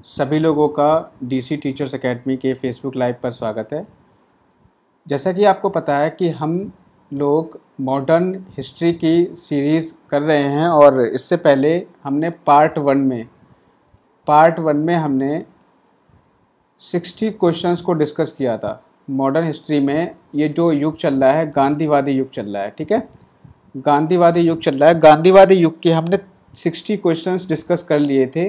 सभी लोगों का डीसी टीचर्स एकेडमी के फेसबुक लाइव पर स्वागत है। जैसा कि आपको पता है कि हम लोग मॉडर्न हिस्ट्री की सीरीज़ कर रहे हैं और इससे पहले हमने पार्ट वन में हमने 60 क्वेश्चंस को डिस्कस किया था। मॉडर्न हिस्ट्री में ये जो युग चल रहा है गांधीवादी युग चल रहा है, ठीक है, गांधीवादी युग चल रहा है। गांधीवादी युग के हमने 60 क्वेश्चंस डिस्कस कर लिए थे।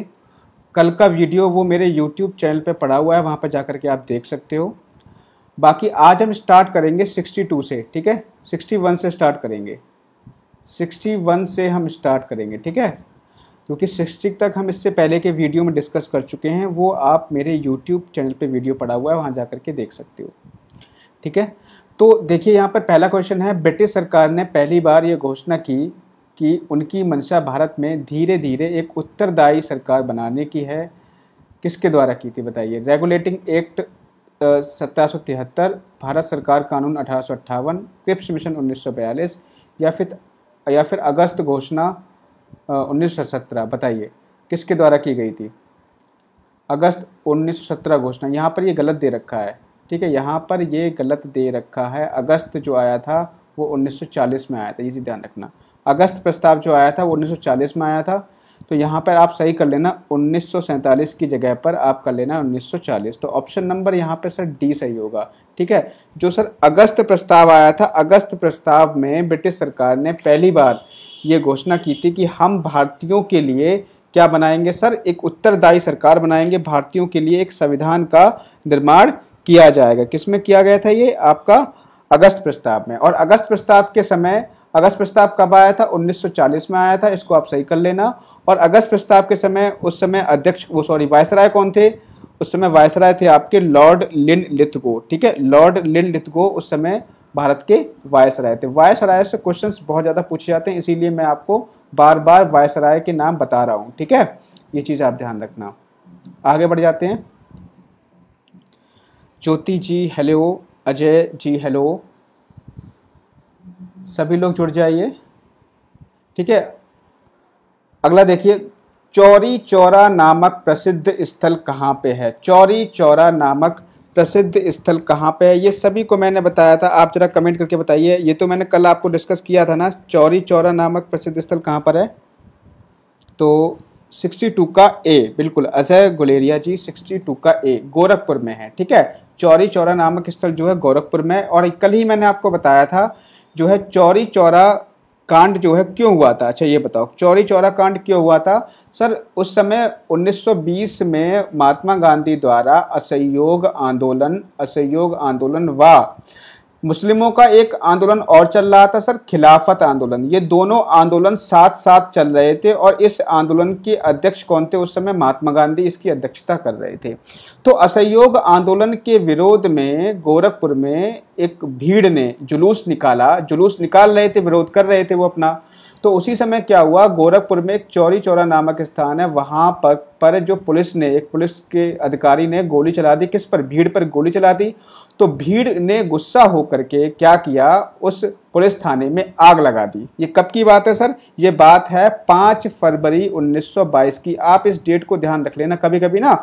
कल का वीडियो वो मेरे YouTube चैनल पे पड़ा हुआ है, वहाँ पर जाकर के आप देख सकते हो। बाकी आज हम स्टार्ट करेंगे 62 से, ठीक है, 61 से स्टार्ट करेंगे, 61 से हम स्टार्ट करेंगे, ठीक है, क्योंकि 60 तक हम इससे पहले के वीडियो में डिस्कस कर चुके हैं। वो आप मेरे YouTube चैनल पे वीडियो पड़ा हुआ है, वहाँ जाकर के देख सकते हो, ठीक है। तो देखिए यहाँ पर पहला क्वेश्चन है, ब्रिटिश सरकार ने पहली बार ये घोषणा की कि उनकी मंशा भारत में धीरे धीरे एक उत्तरदायी सरकार बनाने की है। किसके द्वारा की थी बताइए? रेगुलेटिंग एक्ट 1773, भारत सरकार कानून 1858, क्रिप्स मिशन 1942 या फिर अगस्त घोषणा 1917। बताइए किसके द्वारा की गई थी? अगस्त 1917 घोषणा। यहाँ पर ये गलत दे रखा है, ठीक है, यहाँ पर ये गलत दे रखा है। अगस्त जो आया था वो 1940 में आया था, ये चीज़ ध्यान रखना। अगस्त प्रस्ताव जो आया था वो 1940 में आया था, तो यहाँ पर आप सही कर लेना 1947 की जगह पर आप कर लेना 1940। तो ऑप्शन नंबर यहाँ पर सर डी सही होगा, ठीक है। जो सर अगस्त प्रस्ताव आया था, अगस्त प्रस्ताव में ब्रिटिश सरकार ने पहली बार ये घोषणा की थी कि हम भारतीयों के लिए क्या बनाएंगे सर? एक उत्तरदायी सरकार बनाएंगे, भारतीयों के लिए एक संविधान का निर्माण किया जाएगा। किसमें किया गया था ये? आपका अगस्त प्रस्ताव में। और अगस्त प्रस्ताव के समय, अगस्त प्रस्ताव कब आया था? 1940 में आया था, इसको आप सही कर लेना। और अगस्त प्रस्ताव के समय उस समय वायसराय कौन थे? उस समय वायसराय थे आपके लॉर्ड लिनलिथगो, ठीक है, लॉर्ड लिनलिथगो उस समय भारत के वायसराय थे। वायसराय से क्वेश्चंस बहुत ज़्यादा पूछे जाते हैं, इसीलिए मैं आपको बार बार वायसराय के नाम बता रहा हूँ, ठीक है, ये चीज़ आप ध्यान रखना। आगे बढ़ जाते हैं। ज्योति जी हेलो, अजय जी हेलो, सभी लोग जुड़ जाइए, ठीक है। अगला देखिए, चौरी चौरा नामक प्रसिद्ध स्थल कहाँ पे है? चौरी चौरा नामक प्रसिद्ध स्थल कहाँ पे है? ये सभी को मैंने बताया था, आप जरा कमेंट करके बताइए। ये तो मैंने कल आपको डिस्कस किया था ना, चौरी चौरा नामक प्रसिद्ध स्थल कहाँ पर है? तो 62 का ए, बिल्कुल अजय गुलेरिया जी, 62 का ए गोरखपुर में है, ठीक है। चौरी चौरा नामक स्थल जो है गोरखपुर में। और कल ही मैंने आपको बताया था जो है चौरी चौरा कांड जो है क्यों हुआ था। अच्छा ये बताओ, चौरी चौरा कांड क्यों हुआ था सर? उस समय 1920 में महात्मा गांधी द्वारा असहयोग आंदोलन व मुस्लिमों का एक आंदोलन और चल रहा था सर, खिलाफत आंदोलन। ये दोनों आंदोलन साथ साथ चल रहे थे और इस आंदोलन के अध्यक्ष कौन थे उस समय? महात्मा गांधी इसकी अध्यक्षता कर रहे थे। तो असहयोग आंदोलन के विरोध में गोरखपुर में एक भीड़ ने जुलूस निकाल रहे थे, विरोध कर रहे थे वो अपना। तो उसी समय क्या हुआ, गोरखपुर में एक चौरी चौरा नामक स्थान है, वहां पर जो एक पुलिस के अधिकारी ने गोली चला दी। किस पर? भीड़ पर गोली चला दी। तो भीड़ ने गुस्सा होकर के क्या किया, उस पुलिस थाने में आग लगा दी। ये कब की बात है सर? ये बात है 5 फरवरी 1922 की। आप इस डेट को ध्यान रख लेना। कभी कभी ना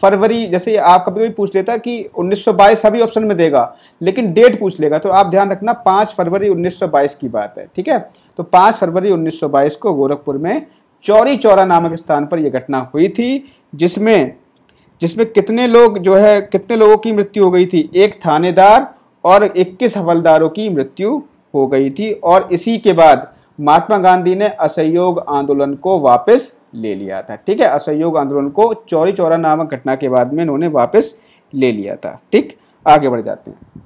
फरवरी, जैसे आप कभी कभी पूछ लेता कि 1922 सभी ऑप्शन में देगा, लेकिन डेट पूछ लेगा, तो आप ध्यान रखना 5 फरवरी 1922 की बात है, ठीक है। तो 5 फरवरी 1922 को गोरखपुर में चौरी चौरा नामक स्थान पर यह घटना हुई थी, जिसमें कितने लोगों की मृत्यु हो गई थी? एक थानेदार और 21 हवलदारों की मृत्यु हो गई थी। और इसी के बाद महात्मा गांधी ने असहयोग आंदोलन को वापस ले लिया था, ठीक है। असहयोग आंदोलन को चौरी चौरा नामक घटना के बाद में इन्होंने वापस ले लिया था, ठीक। आगे बढ़ जाते हैं।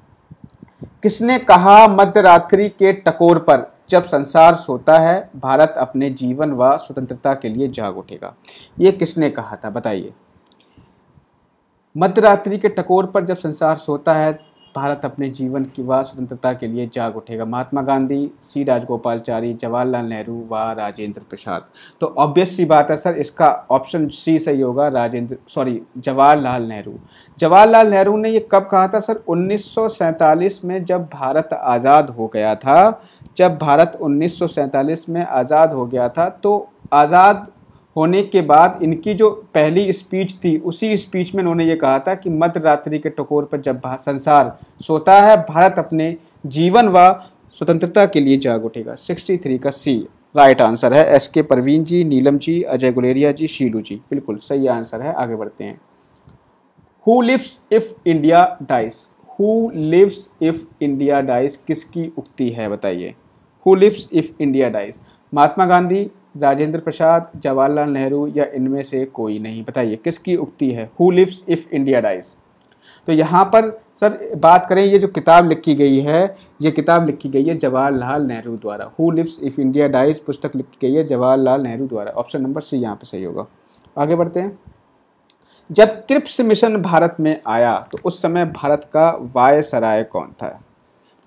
किसने कहा मध्यरात्रि के टकोर पर जब संसार सोता है भारत अपने जीवन व स्वतंत्रता के लिए जाग उठेगा? ये किसने कहा था बताइए? मध्यरात्रि के टकोर पर जब संसार सोता है भारत अपने जीवन की व स्वतंत्रता के लिए जाग उठेगा। महात्मा गांधी, सी राजगोपालचारी, जवाहरलाल नेहरू व राजेंद्र प्रसाद। तो ऑब्वियस सी बात है सर, इसका ऑप्शन सी सही होगा, जवाहरलाल नेहरू। जवाहरलाल नेहरू ने ये कब कहा था सर? 1947 में जब भारत आज़ाद हो गया था। जब भारत 1947 में आज़ाद हो गया था, तो आज़ाद होने के बाद इनकी जो पहली स्पीच थी, उसी स्पीच में इन्होंने ये कहा था कि मध्य रात्रि के टकोर पर जब संसार सोता है, भारत अपने जीवन व स्वतंत्रता के लिए जाग उठेगा। 63 का सी राइट आंसर है। SK परवीन जी, नीलम जी, अजय गुलेरिया जी, शीलू जी, बिल्कुल सही आंसर है। आगे बढ़ते हैं। Who lives if India dies, who lives if India dies किसकी उक्ति है बताइए। Who lives if India dies, Mahatma Gandhi, Rajendra Prasad, Jawaharlal Nehru या इनमें से कोई नहीं, बताइए किसकी उक्ति है who lives if India dies. तो यहाँ पर सर बात करें, ये जो किताब लिखी गई है, ये किताब लिखी गई है जवाहरलाल नेहरू द्वारा। Who lives if India dies पुस्तक लिखी गई है जवाहरलाल नेहरू द्वारा। ऑप्शन नंबर सी यहाँ पे सही होगा। आगे बढ़ते हैं। जब क्रिप्स मिशन भारत में आया तो उस समय भारत का वायसराय कौन था।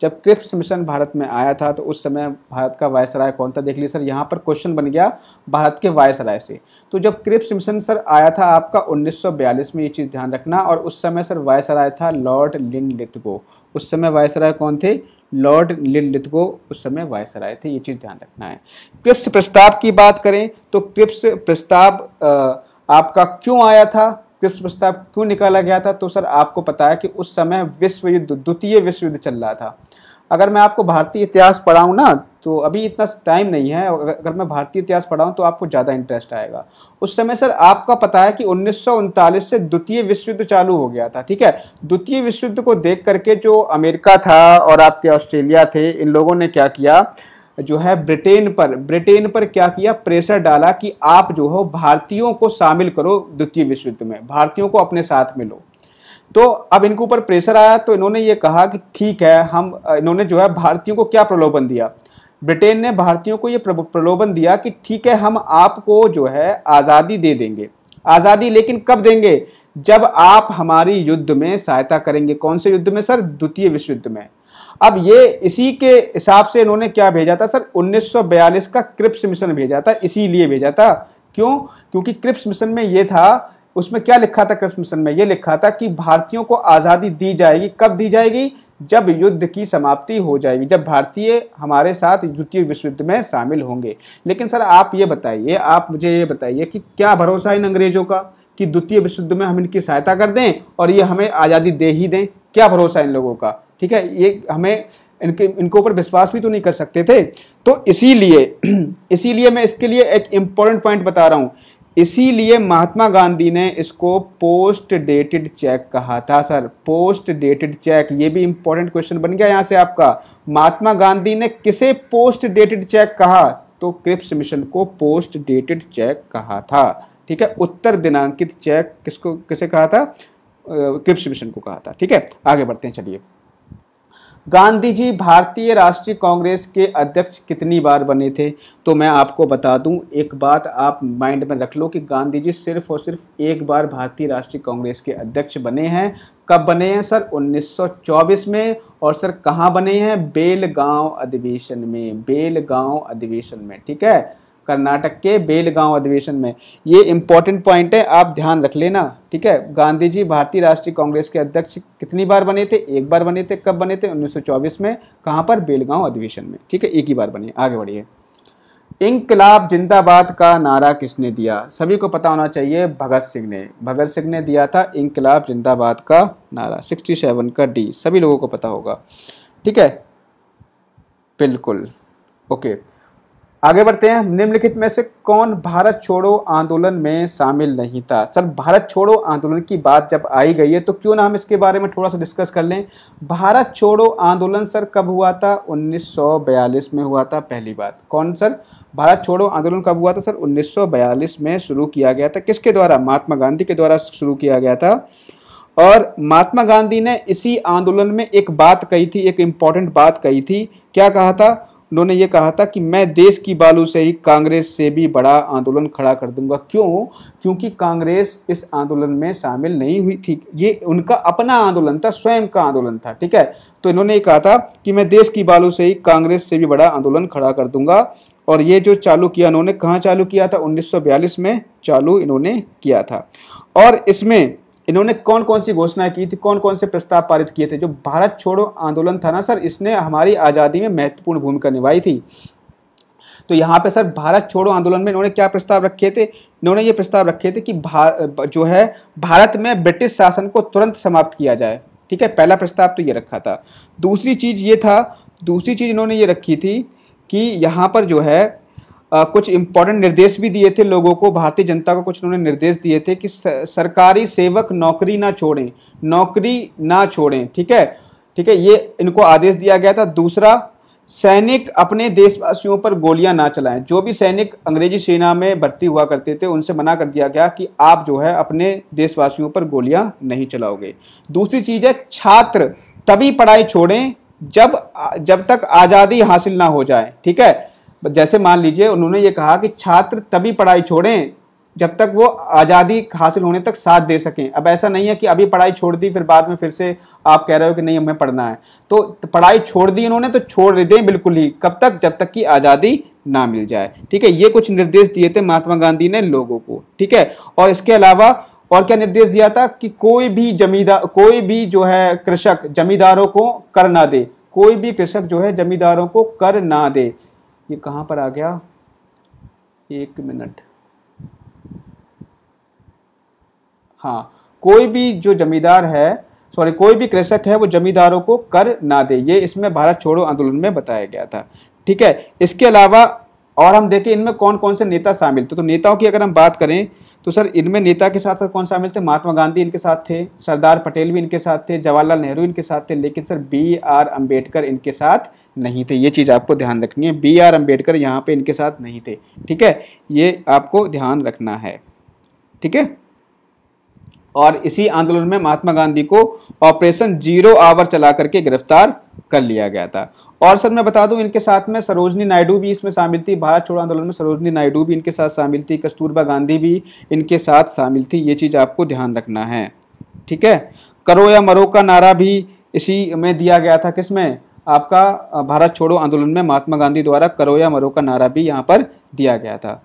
जब क्रिप्स मिशन भारत में आया था तो उस समय भारत का वायसराय कौन था। देख लीजिए सर, यहाँ पर क्वेश्चन बन गया भारत के वायसराय से। तो जब क्रिप्स मिशन सर आया था आपका 1942 में, ये चीज़ ध्यान रखना। और उस समय सर वायसराय था लॉर्ड लिनलिथगो। उस समय वायसराय कौन थे, लॉर्ड लिनलिथगो उस समय वायसराय थे, ये चीज़ ध्यान रखना है। क्रिप्स प्रस्ताव की बात करें तो क्रिप्स प्रस्ताव आपका क्यों आया था, क्रिप्स प्रस्ताव क्यों निकाला गया था, तो सर आपको पता है कि उस समय विश्व युद्ध, द्वितीय विश्व युद्ध चल रहा था। अगर मैं आपको भारतीय इतिहास पढ़ाऊँ ना, तो अभी इतना टाइम नहीं है, अगर मैं भारतीय इतिहास पढ़ाऊँ तो आपको ज़्यादा इंटरेस्ट आएगा। उस समय सर आपका पता है कि 1939 से द्वितीय विश्व युद्ध चालू हो गया था, ठीक है। द्वितीय विश्व युद्ध को देख करके जो अमेरिका था और आपके ऑस्ट्रेलिया थे, इन लोगों ने क्या किया, जो है ब्रिटेन पर क्या किया, प्रेशर डाला कि आप जो हो भारतीयों को शामिल करो द्वितीय विश्व युद्ध में, भारतीयों को अपने साथ में लो। तो अब इनके ऊपर प्रेशर आया तो इन्होंने ये कहा कि ठीक है, इन्होंने जो है भारतीयों को क्या प्रलोभन दिया, ब्रिटेन ने भारतीयों को ये प्रलोभन दिया कि ठीक है, हम आपको जो है आज़ादी दे देंगे। आज़ादी लेकिन कब देंगे, जब आप हमारी युद्ध में सहायता करेंगे। कौन से युद्ध में सर, द्वितीय विश्व युद्ध में। अब ये इसी के हिसाब से इन्होंने क्या भेजा था सर, 1942 का क्रिप्स मिशन भेजा था। इसीलिए भेजा था, क्यों, क्योंकि क्रिप्स मिशन में ये था, उसमें क्या लिखा था क्रिप्स मिशन में, ये लिखा था कि भारतीयों को आज़ादी दी जाएगी। कब दी जाएगी, जब युद्ध की समाप्ति हो जाएगी, जब भारतीय हमारे साथ द्वितीय विश्व युद्ध में शामिल होंगे। लेकिन सर आप ये बताइए, आप मुझे ये बताइए कि क्या भरोसा इन अंग्रेजों का कि द्वितीय विश्व युद्ध में हम इनकी सहायता कर दें और ये हमें आज़ादी दे ही दें। क्या भरोसा इन लोगों का, ठीक है। ये हमें इनके ऊपर विश्वास भी तो नहीं कर सकते थे। तो इसीलिए मैं इसके लिए एक इम्पोर्टेंट पॉइंट बता रहा हूं। इसीलिए महात्मा गांधी ने इसको पोस्ट डेटेड चेक कहा था सर, पोस्ट डेटेड चेक। ये भी इंपॉर्टेंट क्वेश्चन बन गया यहां से आपका। महात्मा गांधी ने किसे पोस्ट डेटेड चेक कहा, तो क्रिप्स मिशन को पोस्ट डेटेड चेक कहा था, ठीक है। उत्तर दिनांकित चेक किसे कहा था, क्रिप्स मिशन को कहा था, ठीक है। आगे बढ़ते हैं, चलिए। गांधी जी भारतीय राष्ट्रीय कांग्रेस के अध्यक्ष कितनी बार बने थे, तो मैं आपको बता दूं, एक बात आप माइंड में रख लो कि गांधी जी सिर्फ और सिर्फ एक बार भारतीय राष्ट्रीय कांग्रेस के अध्यक्ष बने हैं। कब बने हैं सर, 1924 में। और सर कहाँ बने हैं, बेलगांव अधिवेशन में, बेलगांव अधिवेशन में, ठीक है, कर्नाटक के बेलगांव अधिवेशन में। ये इंपॉर्टेंट पॉइंट है, आप ध्यान रख लेना, ठीक है। गांधी जी भारतीय राष्ट्रीय कांग्रेस के अध्यक्ष कितनी बार बने थे, एक बार बने थे। कब बने थे, 1924 में। कहां पर, बेलगांव अधिवेशन में, ठीक है, एक ही बार बने। आगे बढ़िए। इंकलाब जिंदाबाद का नारा किसने दिया, सभी को पता होना चाहिए, भगत सिंह ने दिया था इंकलाब जिंदाबाद का नारा। 67 का डी सभी लोगों को पता होगा, ठीक है, बिल्कुल, ओके। आगे बढ़ते हैं। निम्नलिखित में से कौन भारत छोड़ो आंदोलन में शामिल नहीं था। सर भारत छोड़ो आंदोलन की बात जब आई गई है तो क्यों ना हम इसके बारे में थोड़ा सा डिस्कस कर लें। भारत छोड़ो आंदोलन सर कब हुआ था, 1942 में हुआ था पहली बार। कौन सर, भारत छोड़ो आंदोलन कब हुआ था सर, 1942 में शुरू किया गया था। किसके द्वारा, महात्मा गांधी के द्वारा शुरू किया गया था। और महात्मा गांधी ने इसी आंदोलन में एक बात कही थी, एक इम्पॉर्टेंट बात कही थी। क्या कहा था, उन्होंने ये कहा था कि मैं देश की बालू से ही कांग्रेस से भी बड़ा आंदोलन खड़ा कर दूंगा। क्यों, क्योंकि कांग्रेस इस आंदोलन में शामिल नहीं हुई थी, ये उनका अपना आंदोलन था, स्वयं का आंदोलन था, ठीक है। तो इन्होंने ये कहा था कि मैं देश की बालू से ही कांग्रेस से भी बड़ा आंदोलन खड़ा कर दूंगा। और ये जो चालू किया इन्होंने, कहाँ चालू किया था, 1942 में चालू इन्होंने किया था। और इसमें इन्होंने कौन कौन सी घोषणाएं की थी, कौन कौन से प्रस्ताव पारित किए थे। जो भारत छोड़ो आंदोलन था ना सर, इसने हमारी आज़ादी में महत्वपूर्ण भूमिका निभाई थी। तो यहाँ पे सर भारत छोड़ो आंदोलन में इन्होंने क्या प्रस्ताव रखे थे, इन्होंने ये प्रस्ताव रखे थे कि जो है भारत में ब्रिटिश शासन को तुरंत समाप्त किया जाए। ठीक है, पहला प्रस्ताव तो ये रखा था। दूसरी चीज इन्होंने ये रखी थी कि यहाँ पर जो है कुछ इंपॉर्टेंट निर्देश भी दिए थे लोगों को, भारतीय जनता को कुछ इन्होंने निर्देश दिए थे कि सरकारी सेवक नौकरी ना छोड़ें। ठीक है, ये इनको आदेश दिया गया था। दूसरा, सैनिक अपने देशवासियों पर गोलियां ना चलाएं। जो भी सैनिक अंग्रेजी सेना में भर्ती हुआ करते थे उनसे मना कर दिया गया कि आप जो है अपने देशवासियों पर गोलियां नहीं चलाओगे। दूसरी चीज है, छात्र तभी पढ़ाई छोड़ें जब तक आज़ादी हासिल ना हो जाए। ठीक है, जैसे मान लीजिए उन्होंने ये कहा कि छात्र तभी पढ़ाई छोड़ें जब तक वो आज़ादी हासिल होने तक साथ दे सकें। अब ऐसा नहीं है कि अभी पढ़ाई छोड़ दी फिर बाद में फिर से आप कह रहे हो कि नहीं हमें पढ़ना है। तो पढ़ाई छोड़ दी इन्होंने तो छोड़ दें बिल्कुल ही, कब तक, जब तक कि आज़ादी ना मिल जाए। ठीक है, ये कुछ निर्देश दिए थे महात्मा गांधी ने लोगों को। ठीक है, और इसके अलावा और क्या निर्देश दिया था कि कोई भी जो है कृषक जमींदारों को कर ना दे, कोई भी कृषक जो है जमींदारों को कर ना दे। ये कहां पर आ गया, एक मिनट, हाँ, कोई भी कृषक है वो जमींदारों को कर ना दे, ये इसमें भारत छोड़ो आंदोलन में बताया गया था। ठीक है, इसके अलावा और हम देखें इनमें कौन कौन से नेता शामिल थे। तो नेताओं की अगर हम बात करें तो सर इनमें नेता के साथ कौन शामिल थे, महात्मा गांधी इनके साथ थे, सरदार पटेल भी इनके साथ थे, जवाहरलाल नेहरू इनके साथ थे, लेकिन सर BR अम्बेडकर इनके साथ नहीं थे। ये चीज आपको ध्यान रखनी है, BR अम्बेडकर यहाँ पे इनके साथ नहीं थे। ठीक है, ये आपको ध्यान रखना है। ठीक है, और इसी आंदोलन में महात्मा गांधी को ऑपरेशन 0 आवर चला करके गिरफ्तार कर लिया गया था। और सर मैं बता दूं इनके साथ में सरोजनी नायडू भी इसमें शामिल थी, भारत छोड़ो आंदोलन में सरोजनी नायडू भी इनके साथ शामिल थी, कस्तूरबा गांधी भी इनके साथ शामिल थी। ये चीज आपको ध्यान रखना है। ठीक है, करो या मरो का नारा भी इसी में दिया गया था, किसमें, आपका भारत छोड़ो आंदोलन में महात्मा गांधी द्वारा करो या मरो का नारा भी यहाँ पर दिया गया था।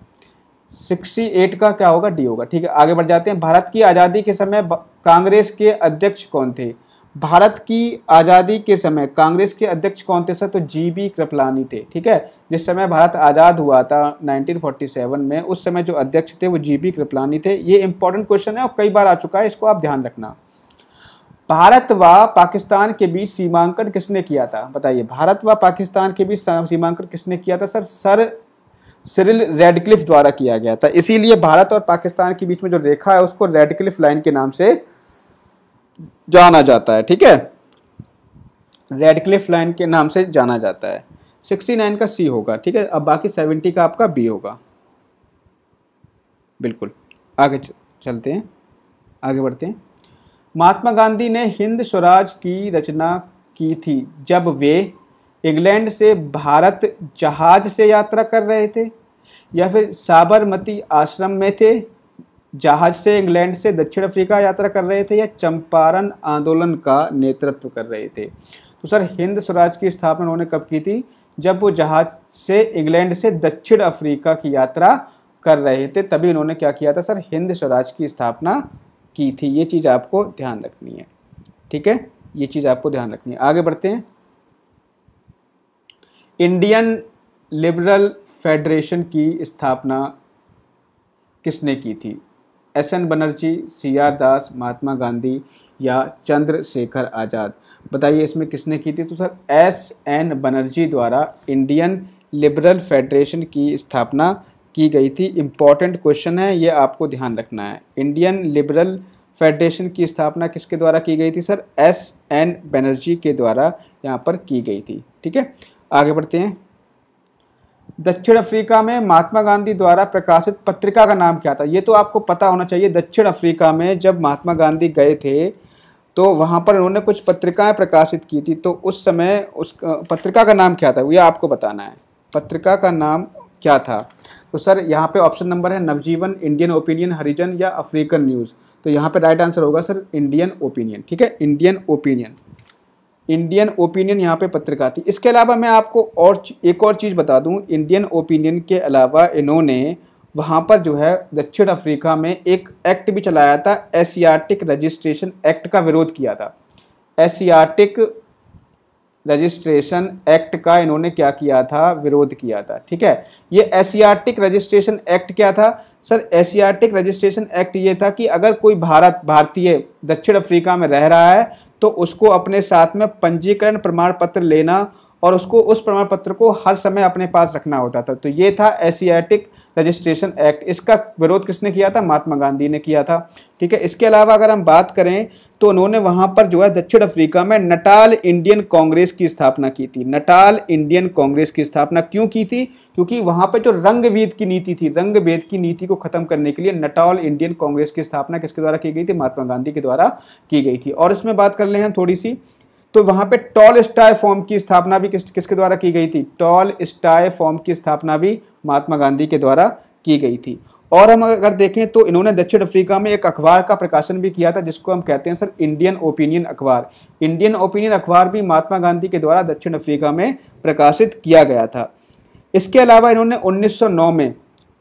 68 का क्या होगा, डी होगा। ठीक है, आगे बढ़ जाते हैं। भारत की आज़ादी के समय कांग्रेस के अध्यक्ष कौन थे, भारत की आज़ादी के समय कांग्रेस के अध्यक्ष कौन थे सर, तो GB कृपलानी थे। ठीक है, जिस समय भारत आज़ाद हुआ था 1947 में, उस समय जो अध्यक्ष थे वो GB कृपलानी थे। ये इंपॉर्टेंट क्वेश्चन है और कई बार आ चुका है, इसको आप ध्यान रखना। भारत व पाकिस्तान के बीच सीमांकन किसने किया था, बताइए, भारत व पाकिस्तान के बीच सीमांकन किसने किया था सर सिरिल रेडक्लिफ द्वारा किया गया था। इसीलिए भारत और पाकिस्तान के बीच में जो रेखा है उसको रेडक्लिफ लाइन के नाम से जाना जाता है। ठीक है, रेडक्लिफ लाइन के नाम से जाना जाता है। 69 का C होगा। ठीक है, अब बाकी 70 का आपका B होगा। बिल्कुल, आगे चलते हैं, आगे बढ़ते हैं। महात्मा गांधी ने हिंद स्वराज की रचना की थी जब वे इंग्लैंड से भारत जहाज से यात्रा कर रहे थे, या फिर साबरमती आश्रम में थे, जहाज से इंग्लैंड से दक्षिण अफ्रीका यात्रा कर रहे थे, या चंपारण आंदोलन का नेतृत्व कर रहे थे। तो सर हिंद स्वराज की स्थापना उन्होंने कब की थी, जब वो जहाज से इंग्लैंड से दक्षिण अफ्रीका की यात्रा कर रहे थे, तभी उन्होंने क्या किया था सर, हिंद स्वराज की स्थापना की थी। ये चीज़ आपको ध्यान रखनी है। ठीक है, ये चीज़ आपको ध्यान रखनी है। आगे बढ़ते हैं। इंडियन लिबरल फेडरेशन की स्थापना किसने की थी, SN बनर्जी, CR दास, महात्मा गांधी या चंद्रशेखर आज़ाद, बताइए इसमें किसने की थी। तो सर SN बनर्जी द्वारा इंडियन लिबरल फेडरेशन की स्थापना की गई थी। इम्पॉर्टेंट क्वेश्चन है, ये आपको ध्यान रखना है। इंडियन लिबरल फेडरेशन की स्थापना किसके द्वारा की गई थी सर, SN बनर्जी के द्वारा यहाँ पर की गई थी। ठीक है, आगे बढ़ते हैं। दक्षिण अफ्रीका में महात्मा गांधी द्वारा प्रकाशित पत्रिका का नाम क्या था, ये तो आपको पता होना चाहिए। दक्षिण अफ्रीका में जब महात्मा गांधी गए थे तो वहाँ पर उन्होंने कुछ पत्रिकाएं प्रकाशित की थी, तो उस समय उस पत्रिका का नाम क्या था, ये आपको बताना है। पत्रिका का नाम क्या था, तो सर यहाँ पे ऑप्शन नंबर है नवजीवन, इंडियन ओपिनियन, हरिजन या अफ्रीकन न्यूज़। तो यहाँ पे राइट आंसर होगा सर इंडियन ओपिनियन। ठीक है, इंडियन ओपिनियन यहाँ पे पत्रिका थी। इसके अलावा मैं आपको और एक और चीज़ बता दूँ, इंडियन ओपिनियन के अलावा इन्होंने वहाँ पर जो है दक्षिण अफ्रीका में एक एक्ट भी चलाया था, एशियाटिक रजिस्ट्रेशन एक्ट का विरोध किया था। एशियाटिक रजिस्ट्रेशन एक्ट का इन्होंने क्या किया था, विरोध किया था। ठीक है, ये एशियाटिक रजिस्ट्रेशन एक्ट क्या था सर? एशियाटिक रजिस्ट्रेशन एक्ट ये था कि अगर कोई भारतीय दक्षिण अफ्रीका में रह रहा है तो उसको अपने साथ में पंजीकरण प्रमाण पत्र लेना और उसको उस प्रमाण पत्र को हर समय अपने पास रखना होता था। तो ये था एशियाटिक रजिस्ट्रेशन एक्ट। इसका विरोध किसने किया था? महात्मा गांधी ने किया था। ठीक है, इसके अलावा अगर हम बात करें तो उन्होंने वहां पर जो है दक्षिण अफ्रीका में नटाल इंडियन कांग्रेस की स्थापना की थी। नटाल इंडियन कांग्रेस की स्थापना क्यों की थी? क्योंकि वहां पर जो रंग भेद की नीति थी, रंग भेद की नीति को खत्म करने के लिए नटाल इंडियन कांग्रेस की स्थापना किसके द्वारा की गई थी? महात्मा गांधी के द्वारा की गई थी। और इसमें बात कर ले हम थोड़ी सी, तो वहां पे टॉल स्टाई फॉर्म की स्थापना भी किसके द्वारा की गई थी? टॉल स्टाई फॉर्म की स्थापना भी महात्मा गांधी के द्वारा की गई थी। और हम अगर देखें तो इन्होंने दक्षिण अफ्रीका में एक अखबार का प्रकाशन भी किया था जिसको हम कहते हैं सर इंडियन ओपिनियन अखबार। इंडियन ओपिनियन अखबार भी महात्मा गांधी के द्वारा दक्षिण अफ्रीका में प्रकाशित किया गया था। इसके अलावा इन्होंने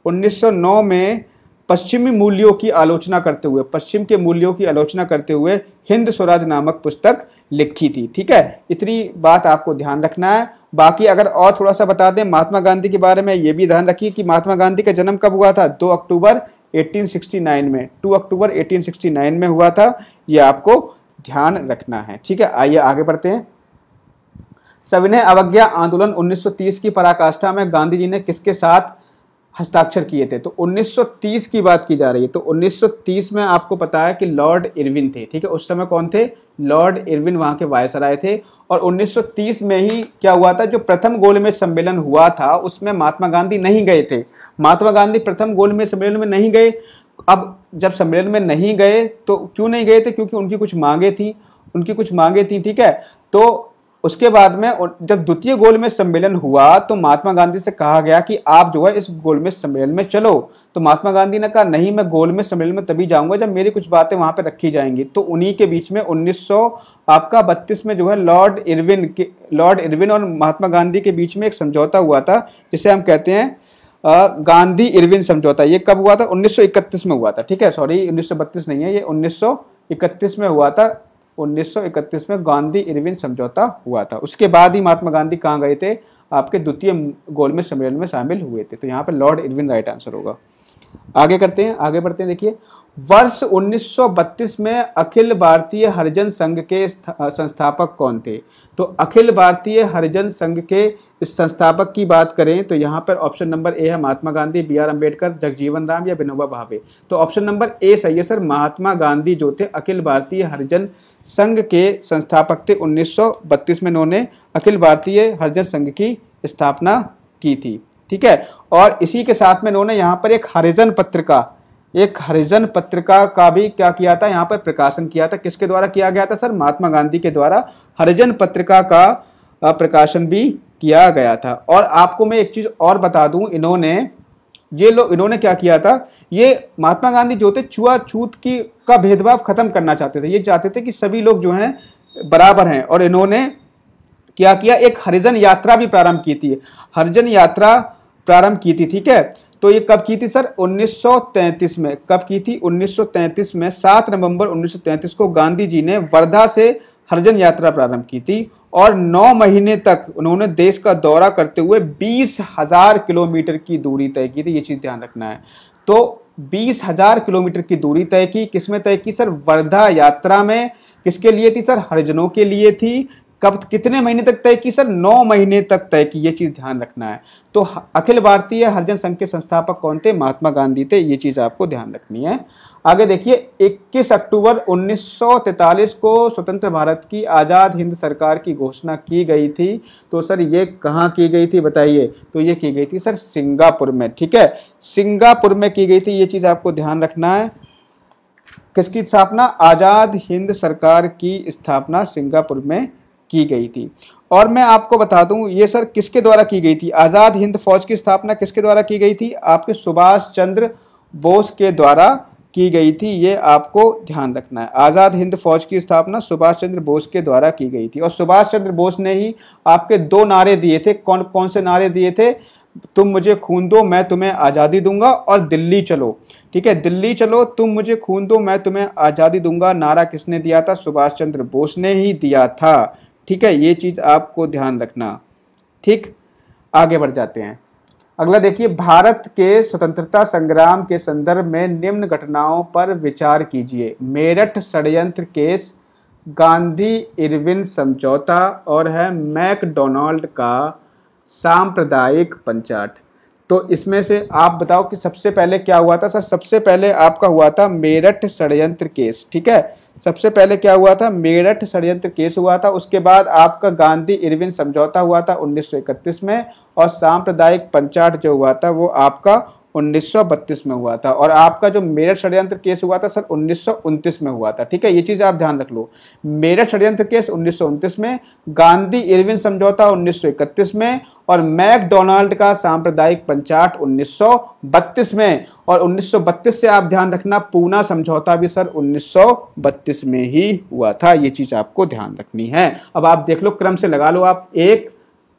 1909 में पश्चिमी मूल्यों की आलोचना करते हुए, पश्चिम के मूल्यों की आलोचना करते हुए हिंद स्वराज नामक पुस्तक लिखी थी। ठीक है, इतनी बात आपको ध्यान रखना है। बाकी अगर और थोड़ा सा बता दें महात्मा गांधी के बारे में, ये भी ध्यान रखिए कि महात्मा गांधी का जन्म कब हुआ था? 2 अक्टूबर 1869 में, 2 अक्टूबर 1869 में हुआ था। ये आपको ध्यान रखना है। ठीक है, आइए आगे बढ़ते हैं। सविनय अवज्ञा आंदोलन 1930 की पराकाष्ठा में गांधी जी ने किसके साथ हस्ताक्षर किए थे? तो 1930 की बात की जा रही है। तो 1930 में आपको पता है कि लॉर्ड इरविन थे। ठीक है, उस समय कौन थे? लॉर्ड इरविन वहां के वायसराय थे। और 1930 में ही क्या हुआ था? जो प्रथम गोलमेज सम्मेलन हुआ था उसमें महात्मा गांधी नहीं गए थे। महात्मा गांधी प्रथम गोलमेज सम्मेलन में नहीं गए। अब जब सम्मेलन में नहीं गए तो क्यों नहीं गए थे? क्योंकि उनकी कुछ मांगे थी। ठीक है, तो उसके बाद में जब द्वितीय गोलमेज सम्मेलन हुआ तो महात्मा गांधी से कहा गया कि आप जो है इस गोलमेज सम्मेलन में चलो। तो महात्मा गांधी ने कहा नहीं, मैं गोलमेज सम्मेलन में तभी जाऊंगा जब मेरी कुछ बातें वहां पे रखी जाएंगी। तो उन्हीं के बीच में 1932 में जो है लॉर्ड इरविन और महात्मा गांधी के बीच में एक समझौता हुआ था जिसे हम कहते हैं गांधी इरविन समझौता। ये कब हुआ था? 1931 में हुआ था। ठीक है, सॉरी 1932 नहीं है, ये 1931 में हुआ था। 1931 में गांधी इरविन समझौता हुआ था। उसके बाद ही महात्मा गांधी कहाँ गए थे? आपके द्वितीय गोलमेज सम्मेलन में शामिल हुए थे। तो यहाँ पे लॉर्ड इरविन राइट आंसर होगा। आगे बढ़ते हैं। देखिए, वर्ष 1932 में अखिल भारतीय हरिजन संघ के संस्थापक कौन थे? तो अखिल भारतीय हरिजन संघ के इस संस्थापक की बात करें तो यहाँ पर ऑप्शन नंबर ए है महात्मा गांधी, बी.आर. अम्बेडकर, जगजीवन राम या विनोबा भावे। तो ऑप्शन नंबर ए सही है सर। महात्मा गांधी जो थे अखिल भारतीय हरिजन संघ के संस्थापक थे। 1932 में इन्होंने अखिल भारतीय हरिजन संघ की स्थापना की थी। ठीक है, और इसी के साथ में इन्होंने यहाँ पर एक हरिजन पत्रिका का भी क्या किया था? यहाँ पर प्रकाशन किया था। किसके द्वारा किया गया था सर? महात्मा गांधी के द्वारा हरिजन पत्रिका का प्रकाशन भी किया गया था। और आपको मैं एक चीज और बता दूं, इन्होंने क्या किया था? ये महात्मा गांधी जो थे छुआछूत का भेदभाव खत्म करना चाहते थे। ये चाहते थे कि सभी लोग जो हैं बराबर हैं। और इन्होंने क्या किया? एक हरिजन यात्रा भी प्रारंभ की थी। ठीक है, तो ये कब की थी सर? 1933 में। कब की थी? 1933 में 7 नवंबर 1933 को गांधी जी ने वर्धा से हरिजन यात्रा प्रारंभ की थी और 9 महीने तक उन्होंने देश का दौरा करते हुए 20,000 किलोमीटर की दूरी तय की थी। ये चीज ध्यान रखना है। तो 20,000 किलोमीटर की दूरी तय की। किसमें तय की सर? वर्धा यात्रा में। किसके लिए थी सर? हरिजनों के लिए थी। कब, कितने महीने तक तय की सर? 9 महीने तक तय की। ये चीज ध्यान रखना है। तो अखिल भारतीय हरिजन संघ के संस्थापक कौन थे? महात्मा गांधी थे। ये चीज आपको ध्यान रखनी है। आगे देखिए, 21 अक्टूबर 1943 को स्वतंत्र भारत की आजाद हिंद सरकार की घोषणा की गई थी। तो सर ये कहाँ की गई थी बताइए? तो ये की गई थी सर सिंगापुर में। ठीक है, सिंगापुर में की गई थी। ये चीज आपको ध्यान रखना है। किसकी स्थापना? आजाद हिंद सरकार की स्थापना सिंगापुर में की गई थी। और मैं आपको बता दूं ये सर किसके द्वारा की गई थी? आजाद हिंद फौज की स्थापना किसके द्वारा की गई थी? आपके सुभाष चंद्र बोस के द्वारा की गई थी। ये आपको ध्यान रखना है। आजाद हिंद फौज की स्थापना सुभाष चंद्र बोस के द्वारा की गई थी। और सुभाष चंद्र बोस ने ही आपके 2 नारे दिए थे। कौन कौन से नारे दिए थे? तुम मुझे खून दो, मैं तुम्हें आजादी दूंगा, और दिल्ली चलो। ठीक है, दिल्ली चलो, तुम मुझे खून दो, मैं तुम्हें आजादी दूंगा। नारा किसने दिया था? सुभाष चंद्र बोस ने ही दिया था। ठीक है, ये चीज़ आपको ध्यान रखना। ठीक, आगे बढ़ जाते हैं। अगला देखिए, भारत के स्वतंत्रता संग्राम के संदर्भ में निम्न घटनाओं पर विचार कीजिए। मेरठ षड्यंत्र केस, गांधी इरविन समझौता और है मैकडोनाल्ड का सांप्रदायिक पंचाट। तो इसमें से आप बताओ कि सबसे पहले क्या हुआ था। सर सबसे पहले आपका हुआ था मेरठ षड्यंत्र केस। ठीक है, सबसे पहले क्या हुआ था, मेरठ षड्यंत्र केस हुआ था। उसके बाद आपका गांधी इरविन समझौता हुआ था 1931 में, और सांप्रदायिक पंचाट जो हुआ था वो आपका 1932 में हुआ था। और आपका जो मेरठ षड्यंत्र केस हुआ था सर 1929 में हुआ था। ठीक है, ये चीज आप ध्यान रख लो। मेरठ षड्यंत्र केस 1929 में, गांधी इरविन समझौता 1931 में, और मैकडोनाल्ड का सांप्रदायिक पंचाट 1932 में। और 1932 से आप ध्यान रखना, पूना समझौता भी सर 1932 में ही हुआ था। ये चीज आपको ध्यान रखनी है। अब आप देख लो, क्रम से लगा लो आप। एक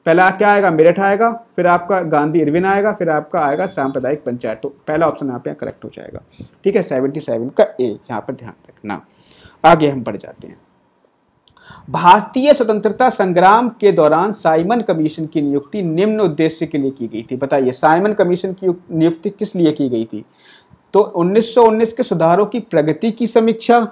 पहला क्या आएगा, मेरठ आएगा, फिर आपका गांधी इरविन आएगा, फिर आपका आएगा सांप्रदायिक पंचायत। तो पहला ऑप्शन यहाँ पे करेक्ट हो जाएगा। ठीक है, 77 का ए यहाँ पर ध्यान रखना। आगे हम बढ़ जाते हैं। भारतीय स्वतंत्रता संग्राम के दौरान साइमन कमीशन की नियुक्ति निम्न उद्देश्य के लिए की गई थी। बताइए, साइमन कमीशन की नियुक्ति किस लिए की गई थी। तो 1919 के सुधारों की प्रगति की समीक्षा,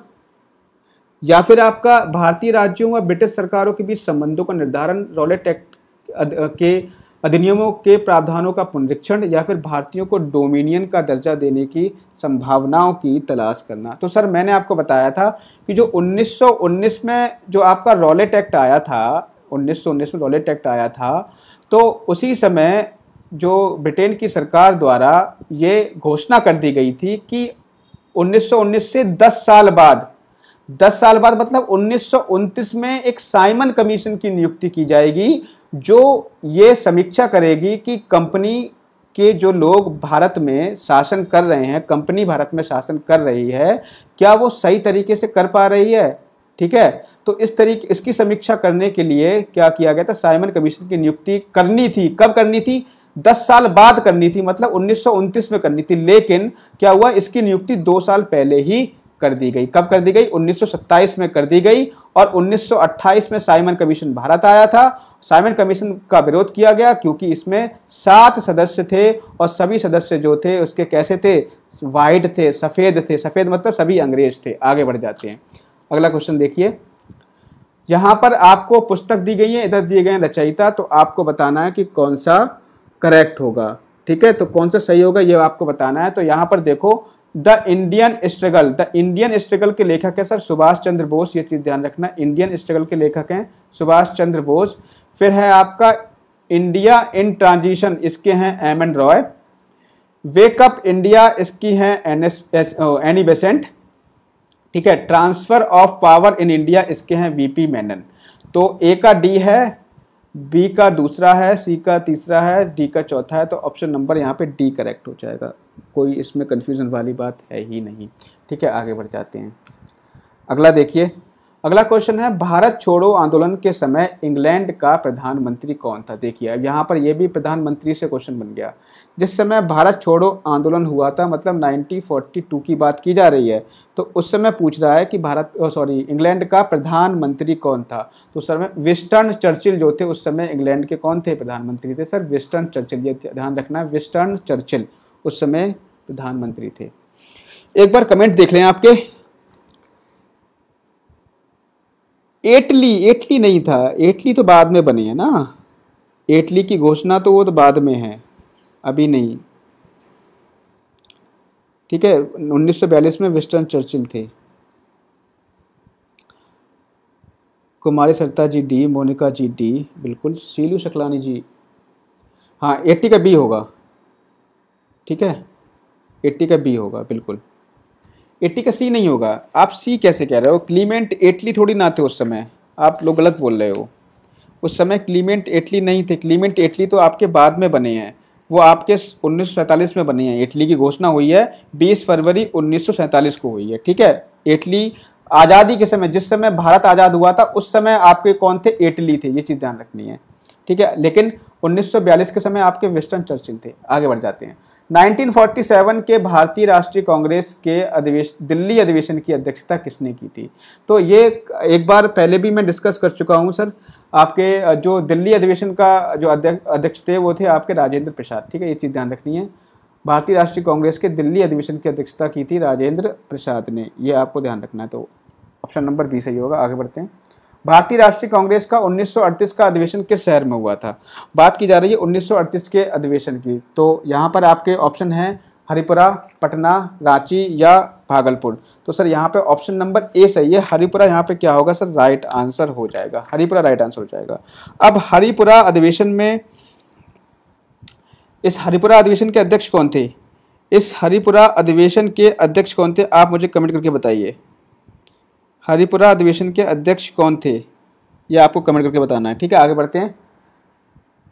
या फिर आपका भारतीय राज्यों व ब्रिटिश सरकारों के बीच संबंधों का निर्धारण, रॉलेट एक्ट के अधिनियमों के प्रावधानों का पुनरीक्षण, या फिर भारतीयों को डोमिनियन का दर्जा देने की संभावनाओं की तलाश करना। तो सर मैंने आपको बताया था कि जो 1919 में जो आपका रॉलेट एक्ट आया था, 1919 में रॉलेट एक्ट आया था, तो उसी समय जो ब्रिटेन की सरकार द्वारा ये घोषणा कर दी गई थी कि 1919 से 10 साल बाद, 10 साल बाद मतलब 1929 में एक साइमन कमीशन की नियुक्ति की जाएगी, जो ये समीक्षा करेगी कि कंपनी के जो लोग भारत में शासन कर रहे हैं, कंपनी भारत में शासन कर रही है, क्या वो सही तरीके से कर पा रही है। ठीक है, तो इस तरीके इसकी समीक्षा करने के लिए क्या किया गया था, साइमन कमीशन की नियुक्ति करनी थी। कब करनी थी, 10 साल बाद करनी थी, मतलब 1929 में करनी थी। लेकिन क्या हुआ, इसकी नियुक्ति 2 साल पहले ही कर दी गई। कब कर दी गई, 1927 में कर दी गई। और 1928 में साइमन कमीशन भारत आया था। साइमन कमीशन का विरोध किया गया क्योंकि इसमें 7 सदस्य थे, और सभी सदस्य जो थे उसके कैसे थे, वाइट थे, सफेद थे। सफेद मतलब सभी अंग्रेज थे। आगे बढ़ जाते हैं। अगला क्वेश्चन देखिए, यहां पर आपको पुस्तक दी गई है, इधर दिए गए रचयिता, तो आपको बताना है कि कौन सा करेक्ट होगा। ठीक है, तो कौन सा सही होगा ये आपको बताना है। तो यहां पर देखो, द इंडियन स्ट्रगल के लेखक है सर सुभाष चंद्र बोस। ये चीज ध्यान रखना, इंडियन स्ट्रगल के लेखक हैं सुभाष चंद्र बोस। फिर है आपका इंडिया इन ट्रांजिशन, इसके हैं M N Roy. Wake up India, इसकी है एनी बेसेंट। ठीक है, transfer of power in India, इसके हैं वीपी मेनन। तो ए का डी है, बी का दूसरा है, सी का तीसरा है, डी का चौथा है। तो ऑप्शन नंबर यहाँ पे डी करेक्ट हो जाएगा। कोई इसमें कंफ्यूजन वाली बात है ही नहीं। ठीक है, आगे बढ़ जाते हैं। अगला देखिए, अगला क्वेश्चन है, भारत छोड़ो आंदोलन के समय इंग्लैंड का प्रधानमंत्री कौन था। देखिए अब यहाँ पर यह भी प्रधानमंत्री से क्वेश्चन बन गया। जिस समय भारत छोड़ो आंदोलन हुआ था, मतलब 1942 की बात की जा रही है, तो उस समय पूछ रहा है कि इंग्लैंड का प्रधानमंत्री कौन था। तो उस समय विंस्टन चर्चिल जो थे, उस समय इंग्लैंड के कौन थे, प्रधानमंत्री थे सर विंस्टन चर्चिल। ये ध्यान रखना, विंस्टन चर्चिल उस समय प्रधानमंत्री थे। एक बार कमेंट देख लें आपके। एटली नहीं था, एटली तो बाद में बने हैं ना, एटली की घोषणा तो वो तो बाद में है, अभी नहीं। ठीक है, 1942 में विंस्टन चर्चिल थे। कुमारी सरिता जी डी, मोनिका जी डी, बिल्कुल। शीलू शकलानी जी, हाँ 80 का बी होगा। ठीक है, 80 का बी होगा बिल्कुल। 80 का सी नहीं होगा। आप सी कैसे कह रहे हो, क्लीमेंट एटली थोड़ी ना थे उस समय, आप लोग गलत बोल रहे हो। उस समय क्लीमेंट एटली नहीं थे, क्लीमेंट एटली तो आपके बाद में बने हैं, वो आपके 1947 में बने हैं। एटली की घोषणा हुई है 20 फरवरी 1947 को हुई है। ठीक है, एटली आज़ादी के समय, जिस समय भारत आज़ाद हुआ था उस समय आपके कौन थे, एटली थे। ये चीज़ ध्यान रखनी है। ठीक है, लेकिन 1942 के समय आपके विंस्टन चर्चिल थे। आगे बढ़ जाते हैं। 1947 के भारतीय राष्ट्रीय कांग्रेस के दिल्ली अधिवेशन की अध्यक्षता किसने की थी? तो ये एक बार पहले भी मैं डिस्कस कर चुका हूँ सर। आपके जो दिल्ली अधिवेशन का जो अध्यक्ष थे वो थे आपके राजेंद्र प्रसाद। ठीक है, ये चीज़ ध्यान रखनी है। भारतीय राष्ट्रीय कांग्रेस के दिल्ली अधिवेशन की अध्यक्षता की थी राजेंद्र प्रसाद ने, ये आपको ध्यान रखना है। तो ऑप्शन नंबर बी सही होगा। आगे बढ़ते हैं। भारतीय राष्ट्रीय कांग्रेस का 1938 का अधिवेशन किस शहर में हुआ था? बात की जा रही है 1938 के अधिवेशन की। तो यहाँ पर आपके ऑप्शन हैं हरिपुरा, पटना, रांची या भागलपुर। तो सर यहाँ पे ऑप्शन नंबर ए सही है। हरिपुरा यहाँ पे क्या होगा सर? राइट आंसर हो जाएगा। हरिपुरा राइट आंसर हो जाएगा। अब हरिपुरा अधिवेशन में, इस हरिपुरा अधिवेशन के अध्यक्ष कौन थे? इस हरिपुरा अधिवेशन के अध्यक्ष कौन थे? आप मुझे कमेंट करके बताइए। हरिपुरा अधिवेशन के अध्यक्ष कौन थे, ये आपको कमेंट करके बताना है। ठीक है, आगे बढ़ते हैं।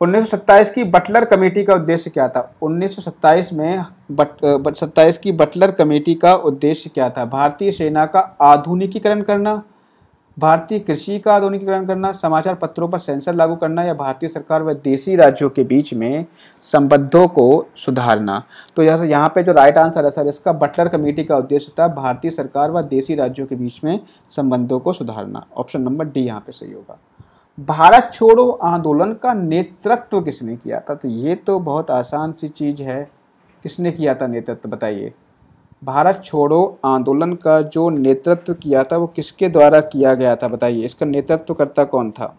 1927 की बटलर कमेटी का उद्देश्य क्या था? 1927 में 27 की बटलर कमेटी का उद्देश्य क्या था? भारतीय सेना का आधुनिकीकरण करना, भारतीय कृषि का आधुनिकीकरण करना, समाचार पत्रों पर सेंसर लागू करना या भारतीय सरकार व देशी राज्यों के बीच में संबंधों को सुधारना। तो यहाँ पे जो राइट आंसर है सर इसका, बटलर कमेटी का उद्देश्य था भारतीय सरकार व देशी राज्यों के बीच में संबंधों को सुधारना। ऑप्शन नंबर डी यहाँ पे सही होगा। भारत छोड़ो आंदोलन का नेतृत्व किसने किया था? तो ये तो बहुत आसान सी चीज है, किसने किया था नेतृत्व बताइए। भारत छोड़ो आंदोलन का जो नेतृत्व किया था वो किसके द्वारा किया गया था बताइए। इसका नेतृत्वकर्ता कौन था?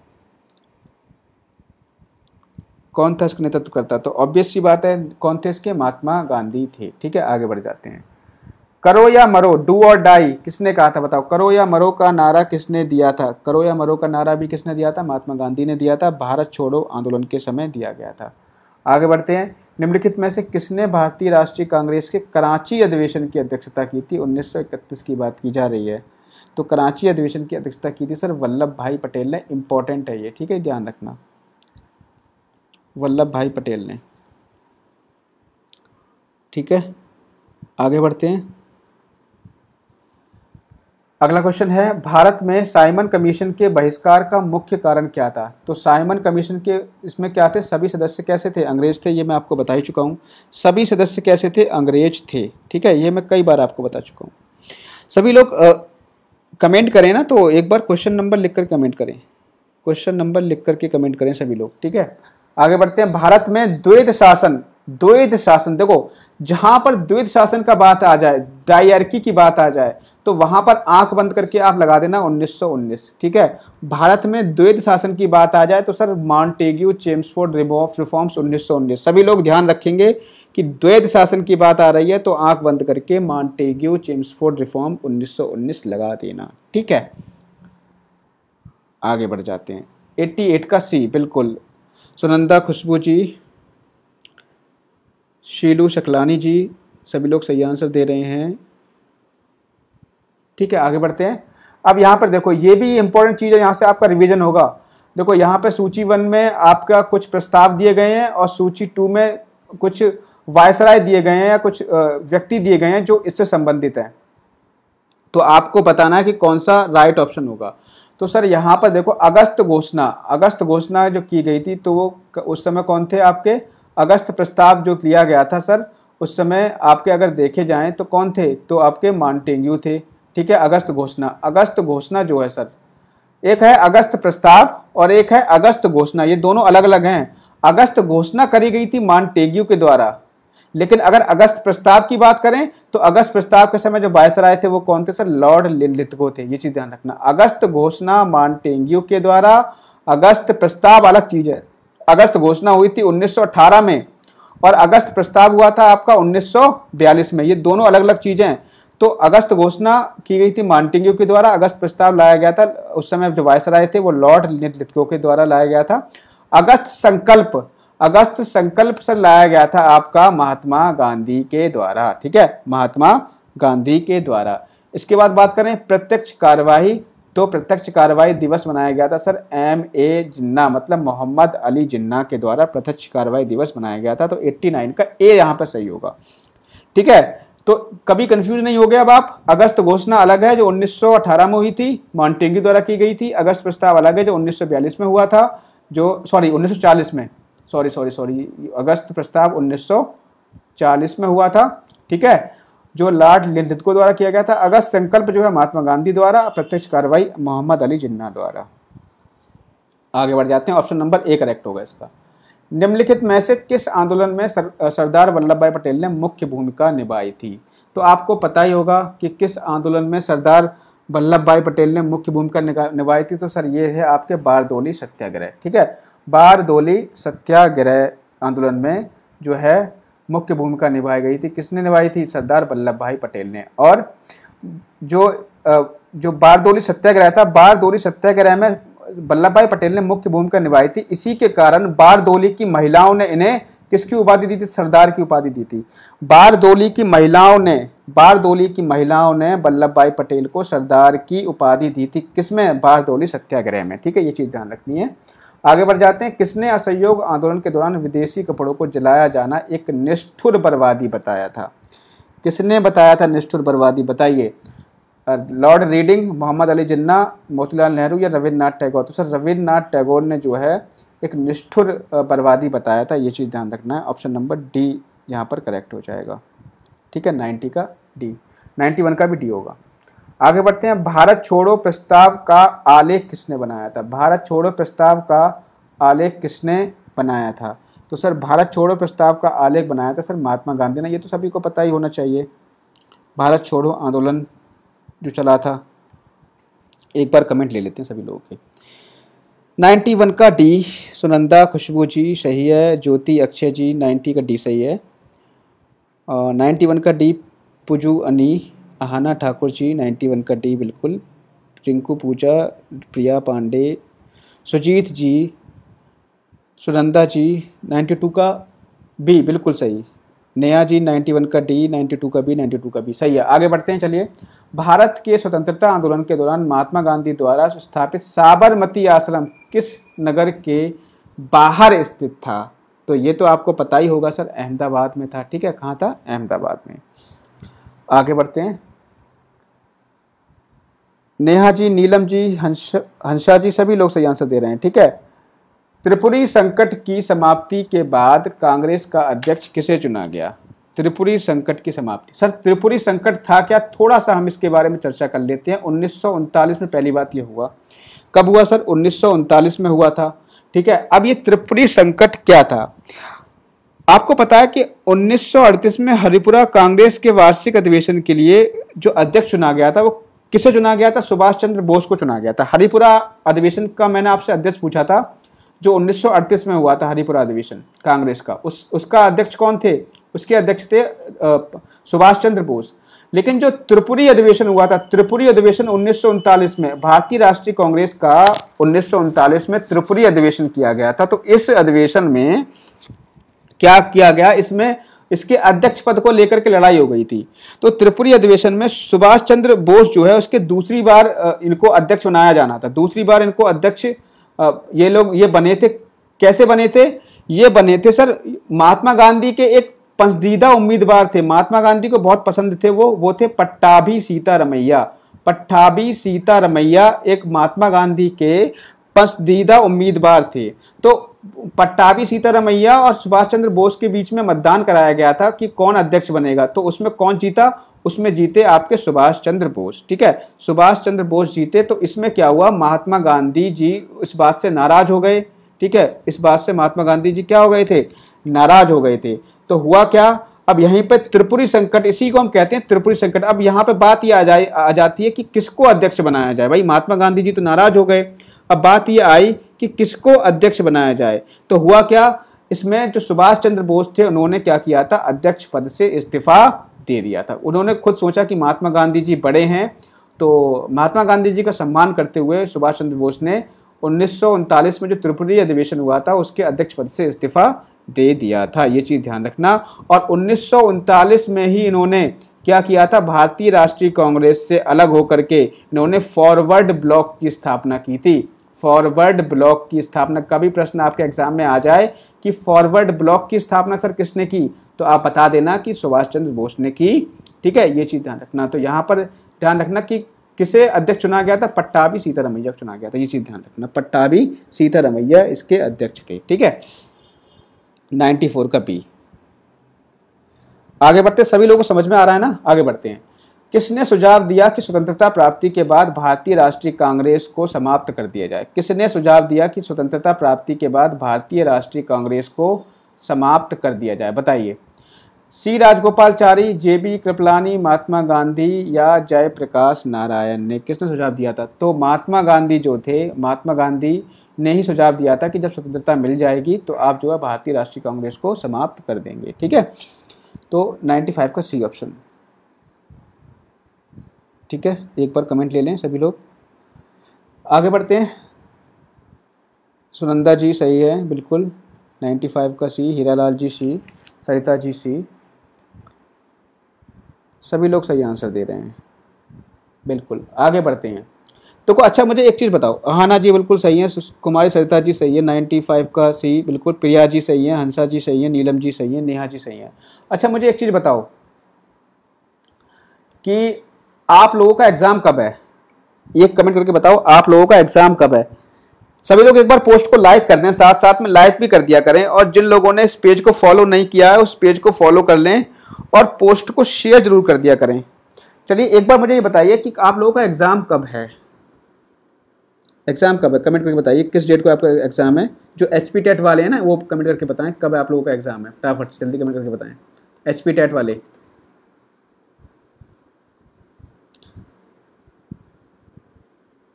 कौन था इसका नेतृत्वकर्ता? तो ऑब्वियस सी बात है कौन थे इसके? महात्मा गांधी थे। ठीक है, आगे बढ़ जाते हैं। करो या मरो, डू और डाई किसने कहा था बताओ। करो या मरो का नारा किसने दिया था? करो या मरो का नारा भी किसने दिया था? महात्मा गांधी ने दिया था। भारत छोड़ो आंदोलन के समय दिया गया था। आगे बढ़ते हैं। निम्नलिखित में से किसने भारतीय राष्ट्रीय कांग्रेस के कराची अधिवेशन की अध्यक्षता की थी? 1931 की बात की जा रही है। तो कराची अधिवेशन की अध्यक्षता की थी सर वल्लभ भाई पटेल ने। इंपॉर्टेंट है ये, ठीक है, ध्यान रखना, वल्लभ भाई पटेल ने। ठीक है, आगे बढ़ते हैं। अगला क्वेश्चन है, भारत में साइमन कमीशन के बहिष्कार का मुख्य कारण क्या था? तो साइमन कमीशन के इसमें क्या थे? सभी सदस्य कैसे थे? अंग्रेज थे। ये मैं आपको बता ही चुका हूँ। सभी सदस्य कैसे थे? अंग्रेज थे। ठीक है, ये मैं कई बार आपको बता चुका हूँ। सभी लोग कमेंट करें ना, तो एक बार क्वेश्चन नंबर लिख कर कमेंट करें। क्वेश्चन नंबर लिख करके कमेंट करें सभी लोग। ठीक है, आगे बढ़ते हैं। भारत में द्वैध शासन, देखो जहां पर द्वैध शासन का बात आ जाए, डायरकी की बात आ जाए, तो वहां पर आंख बंद करके आप लगा देना 1919। ठीक है, भारत में द्वैध शासन की बात आ जाए तो सर मॉन्टेग्यू चेम्सफोर्ड रिफॉर्म्स 1919। सभी लोग ध्यान रखेंगे कि द्वैध शासन की बात आ रही है तो आंख बंद करके मॉन्टेग्यू चेम्सफोर्ड रिफॉर्म 1919 लगा देना। ठीक है, आगे बढ़ जाते हैं। 88 का सी, बिल्कुल सुनंदा खुशबू जी, शीलू शकलानी जी, सभी लोग सही आंसर दे रहे हैं। ठीक है, आगे बढ़ते हैं। अब यहाँ पर देखो, ये भी इंपॉर्टेंट चीज़ है, यहाँ से आपका रिवीजन होगा। देखो यहाँ पे सूची 1 में आपका कुछ प्रस्ताव दिए गए हैं और सूची 2 में कुछ वायसराय दिए गए हैं या कुछ व्यक्ति दिए गए हैं जो इससे संबंधित हैं। तो आपको बताना है कि कौन सा राइट ऑप्शन होगा। तो सर यहाँ पर देखो, अगस्त घोषणा जो की गई थी, तो वो उस समय कौन थे आपके? अगस्त प्रस्ताव जो लिया गया था सर, उस समय आपके अगर देखे जाएं तो कौन थे? तो आपके मॉन्टेग्यू थे। ठीक है, अगस्त घोषणा जो है सर, एक है अगस्त प्रस्ताव और एक है अगस्त घोषणा, ये दोनों अलग अलग हैं। अगस्त घोषणा करी गई थी मॉन्टेग्यू के द्वारा, लेकिन अगर अगस्त प्रस्ताव की बात करें तो अगस्त प्रस्ताव के समय जो वायसराय थे वो कौन थे सर? लॉर्ड लिथगो थे। ये चीज ध्यान रखना। अगस्त घोषणा मॉन्टेग्यू के द्वारा, अगस्त प्रस्ताव अलग चीज है। अगस्त घोषणा हुई थी 1918 में और अगस्त प्रस्ताव हुआ था आपका 1942 में। ये दोनों अलग अलग चीजें हैं। तो अगस्त घोषणा की गई थी मॉन्टेग्यू के द्वारा, अगस्त प्रस्ताव लाया गया था उस समय जो वायसराय थे वो लॉर्ड लिथगो के द्वारा लाया गया था। अगस्त संकल्प से लाया गया था आपका महात्मा गांधी के द्वारा। ठीक है, महात्मा गांधी के द्वारा। इसके बाद बात करें प्रत्यक्ष कार्यवाही, तो प्रत्यक्ष कार्यवाही दिवस मनाया गया था सर MA जिन्ना, मतलब मोहम्मद अली जिन्ना के द्वारा प्रत्यक्ष कार्यवाही दिवस मनाया गया था। तो 89 का ए यहाँ पर सही होगा। ठीक है, तो कभी कंफ्यूज नहीं हो गया अब आप। अगस्त घोषणा अलग है जो 1918 में हुई थी, मॉन्टेग्यू द्वारा की गई थी। अगस्त प्रस्ताव अलग है जो 1942 में हुआ था, जो 1940 में, सॉरी अगस्त प्रस्ताव 1940 में हुआ था, ठीक है, जो लॉर्ड लिद्को द्वारा किया गया था। अगस्त संकल्प जो है महात्मा गांधी द्वारा, प्रत्यक्ष कार्रवाई मोहम्मद अली जिन्ना द्वारा। आगे बढ़ जाते हैं, ऑप्शन नंबर ए करेक्ट होगा इसका। निम्नलिखित में से किस आंदोलन में सरदार वल्लभ भाई पटेल ने मुख्य भूमिका निभाई थी? तो आपको पता ही होगा कि किस आंदोलन में सरदार वल्लभ भाई पटेल ने मुख्य भूमिका निभाई थी। तो सर ये है आपके बारदोली सत्याग्रह, ठीक है। बारदोली सत्याग्रह आंदोलन में जो है मुख्य भूमिका निभाई गई थी, किसने निभाई थी? सरदार वल्लभ भाई पटेल ने। और जो बारदोली सत्याग्रह था, बारदोली सत्याग्रह में वल्लभ भाई पटेल ने मुख्य भूमिका निभाई थी। इसी के कारण बारदोली की महिलाओं ने इन्हें किसकी उपाधि दी थी? सरदार की उपाधि दी थी। बारदोली की महिलाओं ने वल्लभ भाई पटेल को सरदार की उपाधि दी थी, किसमें? बारदोली सत्याग्रह में, ठीक है, ये चीज ध्यान रखनी है। आगे बढ़ जाते हैं, किसने असहयोग आंदोलन के दौरान विदेशी कपड़ों को जलाया जाना एक निष्ठुर बर्बादी बताया था? किसने बताया था निष्ठुर बर्बादी? बताइए। लॉर्ड रीडिंग, मोहम्मद अली जिन्ना, मोतीलाल नेहरू या रविन्द्रनाथ टैगोर? तो सर रविन्द्रनाथ टैगोर ने जो है एक निष्ठुर बर्बादी बताया था, ये चीज़ ध्यान रखना है। ऑप्शन नंबर डी यहाँ पर करेक्ट हो जाएगा, ठीक है। 90 का डी, 91 का भी डी होगा। आगे बढ़ते हैं, भारत छोड़ो प्रस्ताव का आलेख किसने बनाया था? भारत छोड़ो प्रस्ताव का आलेख किसने बनाया था? तो सर भारत छोड़ो प्रस्ताव का आलेख बनाया था सर महात्मा गांधी ने, ये तो सभी को पता ही होना चाहिए। भारत छोड़ो आंदोलन जो चला था, एक बार कमेंट ले लेते हैं सभी लोगों के। 91 का डी, सुनंदा खुशबू जी सही है, ज्योति अक्षय जी 90 का डी सही है। 91 का डी, पुजू अनी आहाना ठाकुर जी 91 का डी बिल्कुल। रिंकू पूजा, प्रिया पांडे, सुजीत जी, सुनंदा जी 92 का बी बिल्कुल सही। नेहा जी 91 का डी, 92 का बी, 92 का बी सही है। आगे बढ़ते हैं, चलिए। भारत के स्वतंत्रता आंदोलन के दौरान महात्मा गांधी द्वारा स्थापित साबरमती आश्रम किस नगर के बाहर स्थित था? तो ये तो आपको पता ही होगा सर, अहमदाबाद में था, ठीक है। कहाँ था? अहमदाबाद में। आगे बढ़ते हैं, नेहा जी, नीलम जी, हंसा जी सभी लोग सही आंसर दे रहे हैं, ठीक है। त्रिपुरी संकट की समाप्ति के बाद कांग्रेस का अध्यक्ष किसे चुना गया? त्रिपुरी संकट की समाप्ति, सर त्रिपुरी संकट था क्या? थोड़ा सा हम इसके बारे में चर्चा कर लेते हैं। 1939 में पहली बात ये हुआ। कब हुआ सर? 1939 में हुआ था, ठीक है। अब ये त्रिपुरी संकट क्या था? आपको पता है कि 1938 में हरिपुरा कांग्रेस के वार्षिक अधिवेशन के लिए जो अध्यक्ष चुना गया था, वो किसे चुना गया था? सुभाष चंद्र बोस को चुना गया था। हरिपुरा अधिवेशन का मैंने आपसे अध्यक्ष पूछा था, जो 1938 में हुआ था हरिपुरा अधिवेशन कांग्रेस का, उसका अध्यक्ष कौन थे? उसके अध्यक्ष थे सुभाष चंद्र बोस। लेकिन जो त्रिपुरी अधिवेशन हुआ था, त्रिपुरी अधिवेशन 1939 में, भारतीय राष्ट्रीय कांग्रेस का 1939 में त्रिपुरी अधिवेशन किया गया था। तो इस अधिवेशन में क्या किया गया? इसमें इसके अध्यक्ष पद को लेकर के लड़ाई हो गई थी। तो त्रिपुरी अधिवेशन में सुभाष चंद्र बोस जो है, उसके दूसरी बार इनको अध्यक्ष बनाया जाना था। दूसरी बार इनको अध्यक्ष ये बने थे। कैसे बने थे? ये बने थे सर, महात्मा गांधी के एक पसंदीदा उम्मीदवार थे, महात्मा गांधी को बहुत पसंद थे वो थे पट्टाभी सीतारमैया। पट्टाभी सीतारमैया एक महात्मा गांधी के पसंदीदा उम्मीदवार थे। तो पट्टाभी सीतारमैया और सुभाष चंद्र बोस के बीच में मतदान कराया गया था कि कौन अध्यक्ष बनेगा। तो उसमें कौन जीता? उसमें जीते आपके सुभाष चंद्र बोस, ठीक है। सुभाष चंद्र बोस जीते। तो इसमें क्या हुआ? महात्मा गांधी जी इस बात से नाराज हो गए, ठीक है। इस बात से महात्मा गांधी जी क्या हो गए थे? नाराज हो गए थे। तो हुआ क्या? अब यहीं पे त्रिपुरी संकट, इसी को हम कहते हैं त्रिपुरी संकट। अब यहाँ पे बात ये आ जाती है कि किसको अध्यक्ष बनाया जाए। भाई महात्मा गांधी जी तो नाराज हो गए, अब बात ये आई कि किसको अध्यक्ष बनाया जाए। तो हुआ क्या? इसमें जो सुभाष चंद्र बोस थे, उन्होंने क्या किया था? अध्यक्ष पद से इस्तीफा दे दिया था। उन्होंने खुद सोचा कि महात्मा गांधी जी बड़े हैं, तो महात्मा गांधी जी का सम्मान करते हुए सुभाष चंद्र बोस ने 1939 में जो त्रिपुरी अधिवेशन हुआ था, उसके अध्यक्ष पद से इस्तीफा दे दिया था। ये चीज ध्यान रखना। और 1939 में ही इन्होंने क्या किया था? भारतीय राष्ट्रीय कांग्रेस से अलग होकर के इन्होंने फॉरवर्ड ब्लॉक की स्थापना की थी। फॉरवर्ड ब्लॉक की स्थापना, कभी प्रश्न आपके एग्जाम में आ जाए कि फॉरवर्ड ब्लॉक की स्थापना सर किसने की, तो आप बता देना कि सुभाष चंद्र बोस ने की, ठीक है। ये चीज ध्यान रखना। तो यहाँ पर ध्यान रखना कि किसे अध्यक्ष चुना गया था? पट्टाभी सीतारमैया चुना गया था। ये चीज ध्यान रखना, पट्टाभी सीतारमैया इसके अध्यक्ष थे, ठीक है। 94 का बी। आगे बढ़ते हैं, सभी लोगों को समझ में आ रहा है ना? आगे बढ़ते हैं। किसने सुझाव दिया कि स्वतंत्रता प्राप्ति के बाद भारतीय राष्ट्रीय कांग्रेस को समाप्त कर दिया जाए? किसने सुझाव दिया कि स्वतंत्रता प्राप्ति के बाद भारतीय राष्ट्रीय कांग्रेस को समाप्त कर दिया जाए? बताइए। सी राजगोपालचारी, जेबी कृपलानी, महात्मा गांधी या जयप्रकाश नारायण ने किसने सुझाव दिया था? तो महात्मा गांधी जो थे, महात्मा गांधी ने ही सुझाव दिया था कि जब स्वतंत्रता मिल जाएगी तो आप जो है भारतीय राष्ट्रीय कांग्रेस को समाप्त कर देंगे। ठीक है, तो 95 का सी ऑप्शन। ठीक है, एक बार कमेंट ले लें सभी लोग। आगे बढ़ते हैं। सुनंदा जी सही है बिल्कुल, 95 का सी। हीरालाल जी सी, सरिता जी सी, सभी लोग सही आंसर दे रहे हैं बिल्कुल। आगे बढ़ते हैं। तो अच्छा मुझे एक चीज़ बताओ, अहाना जी बिल्कुल सही है, कुमारी सरिता जी सही है, 95 का सी बिल्कुल, प्रिया जी सही है, हंसा जी सही है, नीलम जी सही है, नेहा जी सही है। अच्छा मुझे एक चीज़ बताओ कि आप लोगों का एग्ज़ाम कब है? ये कमेंट करके बताओ आप लोगों का एग्ज़ाम कब है। सभी लोग एक बार पोस्ट को लाइक कर दें, साथ साथ में लाइक भी कर दिया करें, और जिन लोगों ने इस पेज को फॉलो नहीं किया है उस पेज को फॉलो कर लें और पोस्ट को शेयर जरूर कर दिया करें। चलिए एक बार मुझे ये बताइए कि आप लोगों का एग्ज़ाम कब है? एग्ज़ाम कब है? कमेंट करके बताइए किस डेट को आपका एग्ज़ाम है। जो HP टेट वाले हैं ना वो कमेंट करके बताएं कब है आप लोगों का एग्ज़ाम है। फटाफट से जल्दी कमेंट करके बताएं HP टेट वाले।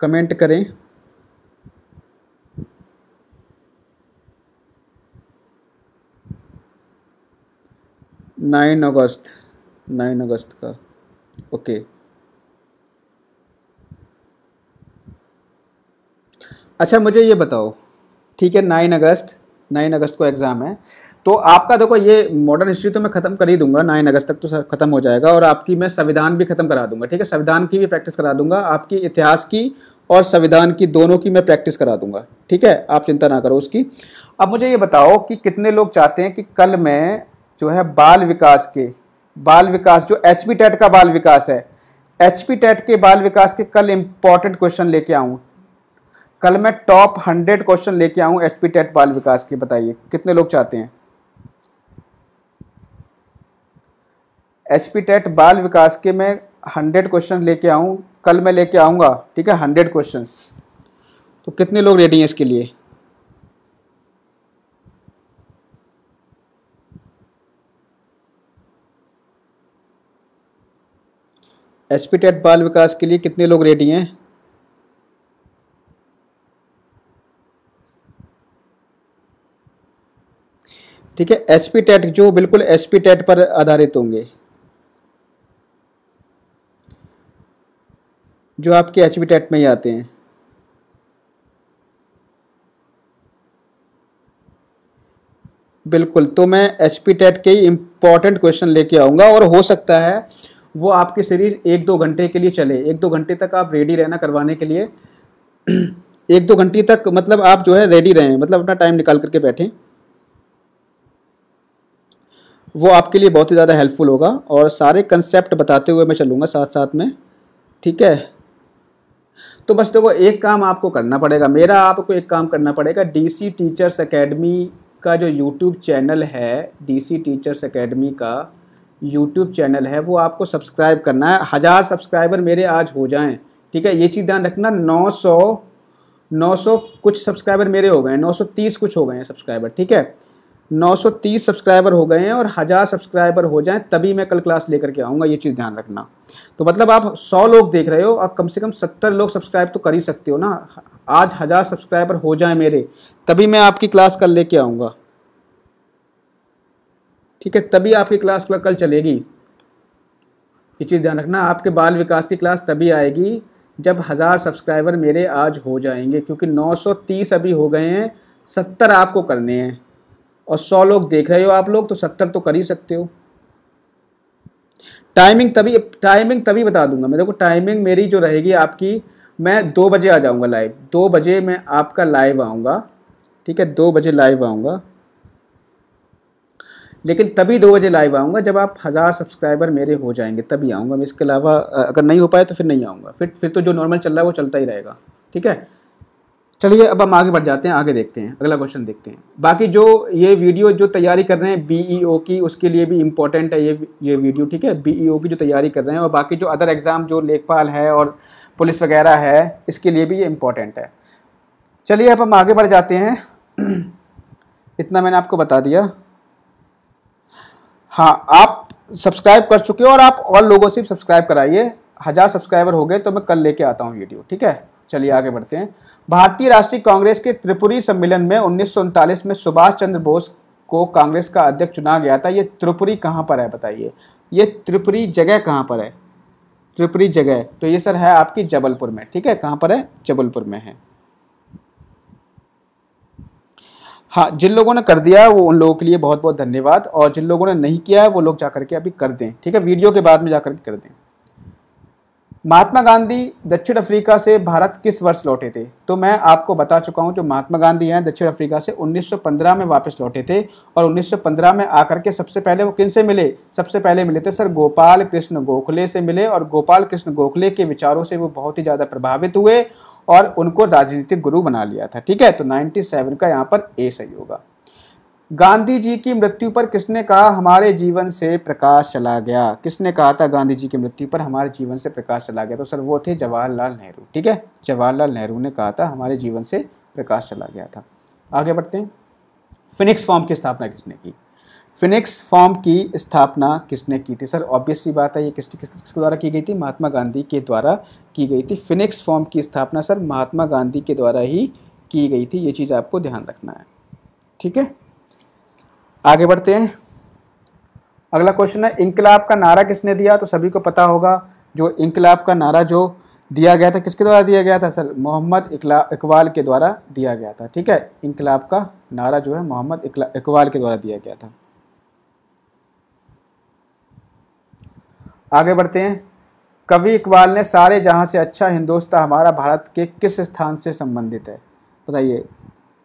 कमेंट करें। नाइन अगस्त का, ओके। अच्छा मुझे ये बताओ, ठीक है 9 अगस्त को एग्ज़ाम है, तो आपका देखो ये मॉडर्न हिस्ट्री तो मैं ख़त्म कर ही दूंगा, 9 अगस्त तक तो ख़त्म हो जाएगा, और आपकी मैं संविधान भी ख़त्म करा दूंगा। ठीक है, संविधान की भी प्रैक्टिस करा दूंगा, आपकी इतिहास की और संविधान की दोनों की मैं प्रैक्टिस करा दूंगा। ठीक है, आप चिंता ना करो उसकी। अब मुझे ये बताओ कि कितने लोग चाहते हैं कि कल मैं जो है बाल विकास जो HP टेट का बाल विकास है, HP टेट के बाल विकास के कल इंपॉर्टेंट क्वेश्चन लेके आऊं। कल मैं टॉप 100 क्वेश्चन लेके आऊं HP टेट बाल विकास के। बताइए कितने लोग चाहते हैं HP टेट बाल विकास के मैं 100 क्वेश्चन लेके आऊं? कल मैं लेके आऊंगा। ठीक है, 100 क्वेश्चंस। तो कितने लोग रेडी हैं इसके लिए? HP टेट बाल विकास के लिए कितने लोग रेडी हैं? ठीक है, HP टेट जो बिल्कुल HP टेट पर आधारित होंगे, जो आपके HP टेट में ही आते हैं। बिल्कुल, तो मैं HP टेट के ही इंपॉर्टेंट क्वेश्चन लेके आऊँगा, और हो सकता है वो आपकी सीरीज 1-2 घंटे के लिए चले। 1-2 घंटे तक आप रेडी रहना करवाने के लिए। 1-2 घंटे तक मतलब आप जो है रेडी रहें, मतलब अपना टाइम निकाल करके बैठें, वो आपके लिए बहुत ही ज़्यादा हेल्पफुल होगा, और सारे कंसेप्ट बताते हुए मैं चलूँगा साथ साथ में। ठीक है, तो बस देखो एक काम आपको करना पड़ेगा, मेरा आपको एक काम करना पड़ेगा। DC टीचर्स एकेडमी का जो यूट्यूब चैनल है, DC टीचर्स एकेडमी का यूट्यूब चैनल है, वो आपको सब्सक्राइब करना है। 1000 सब्सक्राइबर मेरे आज हो जाएं। ठीक है, ये चीज़ ध्यान रखना। 900 कुछ सब्सक्राइबर मेरे हो गए हैं, 930 कुछ हो गए हैं सब्सक्राइबर। ठीक है, 930 सब्सक्राइबर हो गए हैं, और 1000 सब्सक्राइबर हो जाएं तभी मैं कल क्लास लेकर के आऊँगा। ये चीज़ ध्यान रखना। तो मतलब आप 100 लोग देख रहे हो, आप कम से कम 70 लोग सब्सक्राइब तो कर ही सकते हो ना। आज 1000 सब्सक्राइबर हो जाएं मेरे, तभी मैं आपकी क्लास कल लेके आऊँगा। ठीक है, तभी आपकी क्लास कल चलेगी। ये चीज़ ध्यान रखना, आपके बाल विकास की क्लास तभी आएगी जब 1000 सब्सक्राइबर मेरे आज हो जाएंगे, क्योंकि 930 अभी हो गए हैं, 70 आपको करने हैं, और 100 लोग देख रहे हो आप लोग, तो 70 तो कर ही सकते हो। टाइमिंग तभी बता दूंगा मैं। देखो टाइमिंग मेरी जो रहेगी आपकी, मैं 2 बजे आ जाऊंगा लाइव, 2 बजे मैं आपका लाइव आऊँगा। ठीक है, 2 बजे लाइव आऊँगा, लेकिन तभी 2 बजे लाइव आऊँगा जब आप 1000 सब्सक्राइबर मेरे हो जाएंगे, तभी आऊँगा मैं। इसके अलावा अगर नहीं हो पाए तो फिर नहीं आऊँगा, फिर तो जो नॉर्मल चल रहा है वो चलता ही रहेगा। ठीक है, चलिए अब हम आगे बढ़ जाते हैं, आगे देखते हैं, अगला क्वेश्चन देखते हैं। बाकी जो ये वीडियो जो तैयारी कर रहे हैं बीईओ की, उसके लिए भी इम्पोर्टेंट है ये वीडियो, ठीक है। बीईओ की जो तैयारी कर रहे हैं और बाकी जो अदर एग्ज़ाम जो लेखपाल है और पुलिस वगैरह है, इसके लिए भी ये इम्पोर्टेंट है। चलिए अब हम आगे बढ़ जाते हैं। इतना मैंने आपको बता दिया। हाँ, आप सब्सक्राइब कर चुके हो और आप और लोगों से सब्सक्राइब कराइए। 1000 सब्सक्राइबर हो गए तो मैं कल लेके आता हूँ वीडियो, ठीक है। चलिए आगे बढ़ते हैं। भारतीय राष्ट्रीय कांग्रेस के त्रिपुरी सम्मेलन में 1939 में सुभाष चंद्र बोस को कांग्रेस का अध्यक्ष चुना गया था। ये त्रिपुरी कहाँ पर है बताइए, ये त्रिपुरी जगह कहाँ पर है? त्रिपुरी जगह तो ये सर है आपकी जबलपुर में, ठीक है। कहाँ पर है? जबलपुर में है। हाँ, जिन लोगों ने कर दिया वो उन लोगों के लिए बहुत बहुत धन्यवाद, और जिन लोगों ने नहीं किया है वो लोग जाकर के अभी कर दें, ठीक है। वीडियो के बाद में जाकर के कर दें। महात्मा गांधी दक्षिण अफ्रीका से भारत किस वर्ष लौटे थे? तो मैं आपको बता चुका हूं, जो महात्मा गांधी हैं दक्षिण अफ्रीका से 1915 में वापस लौटे थे। और 1915 में आकर के सबसे पहले वो किन से मिले? सबसे पहले मिले थे सर गोपाल कृष्ण गोखले से मिले, और गोपाल कृष्ण गोखले के विचारों से वो बहुत ही ज़्यादा प्रभावित हुए और उनको राजनीतिक गुरु बना लिया था, ठीक है। तो 97 का यहाँ पर ए सही होगा। गांधी जी की मृत्यु पर किसने कहा हमारे जीवन से प्रकाश चला गया? किसने कहा था गांधी जी की मृत्यु पर हमारे जीवन से प्रकाश चला गया? तो सर वो थे जवाहरलाल नेहरू, ठीक है। जवाहरलाल नेहरू ने कहा था हमारे जीवन से प्रकाश चला गया था। आगे बढ़ते हैं। फिनिक्स फॉर्म की स्थापना किसने की? फिनिक्स फॉर्म की स्थापना किसने की थी? सर ऑब्वियस सी बात है, ये किसके द्वारा की गई थी? महात्मा गांधी के द्वारा की गई थी। फिनिक्स फॉर्म की स्थापना सर महात्मा गांधी के द्वारा ही की गई थी। ये चीज़ आपको ध्यान रखना है, ठीक है। आगे बढ़ते हैं। अगला क्वेश्चन है इंकलाब का नारा किसने दिया? तो सभी को पता होगा, जो इंकलाब का नारा जो दिया गया था किसके द्वारा दिया गया था? सर मोहम्मद इकबाल के द्वारा दिया गया था, ठीक है। इंकलाब का नारा जो है मोहम्मद इकबाल के द्वारा दिया गया था। आगे बढ़ते हैं। कवि इकबाल ने सारे जहां से अच्छा हिंदुस्तान हमारा भारत के किस स्थान से संबंधित है? बताइए,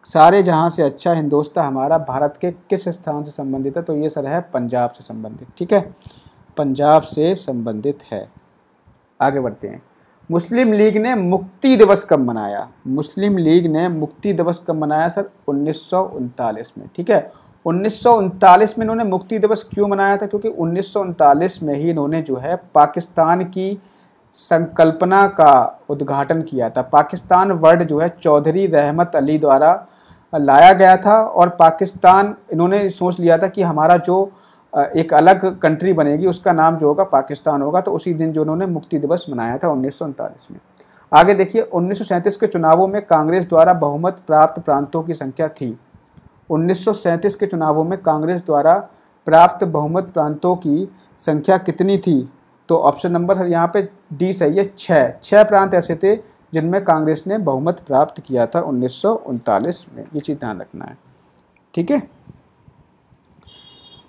सारे जहां से अच्छा हिंदुस्तान हमारा भारत के किस स्थान से संबंधित है? तो ये सर है पंजाब से संबंधित, ठीक है। पंजाब से संबंधित है। आगे बढ़ते हैं। मुस्लिम लीग ने मुक्ति दिवस कब मनाया? मुस्लिम लीग ने मुक्ति दिवस कब मनाया? सर 1939 में, ठीक है। 1939 में इन्होंने मुक्ति दिवस क्यों मनाया था? क्योंकि 1939 में ही इन्होंने जो है पाकिस्तान की संकल्पना का उद्घाटन किया था। पाकिस्तान वर्ड जो है चौधरी रहमत अली द्वारा लाया गया था, और पाकिस्तान इन्होंने सोच लिया था कि हमारा जो एक अलग कंट्री बनेगी उसका नाम जो होगा पाकिस्तान होगा। तो उसी दिन जो उन्होंने मुक्ति दिवस मनाया था 1939 में। आगे देखिए, 1937 के चुनावों में कांग्रेस द्वारा बहुमत प्राप्त प्रांतों की संख्या थी। 1937 के चुनावों में कांग्रेस द्वारा प्राप्त बहुमत प्रांतों की संख्या कितनी थी? तो ऑप्शन नंबर सर यहाँ पे डी सही है, 6 प्रांत ऐसे थे जिनमें कांग्रेस ने बहुमत प्राप्त किया था 1939 में। ये चीज़ ध्यान रखना है, ठीक है।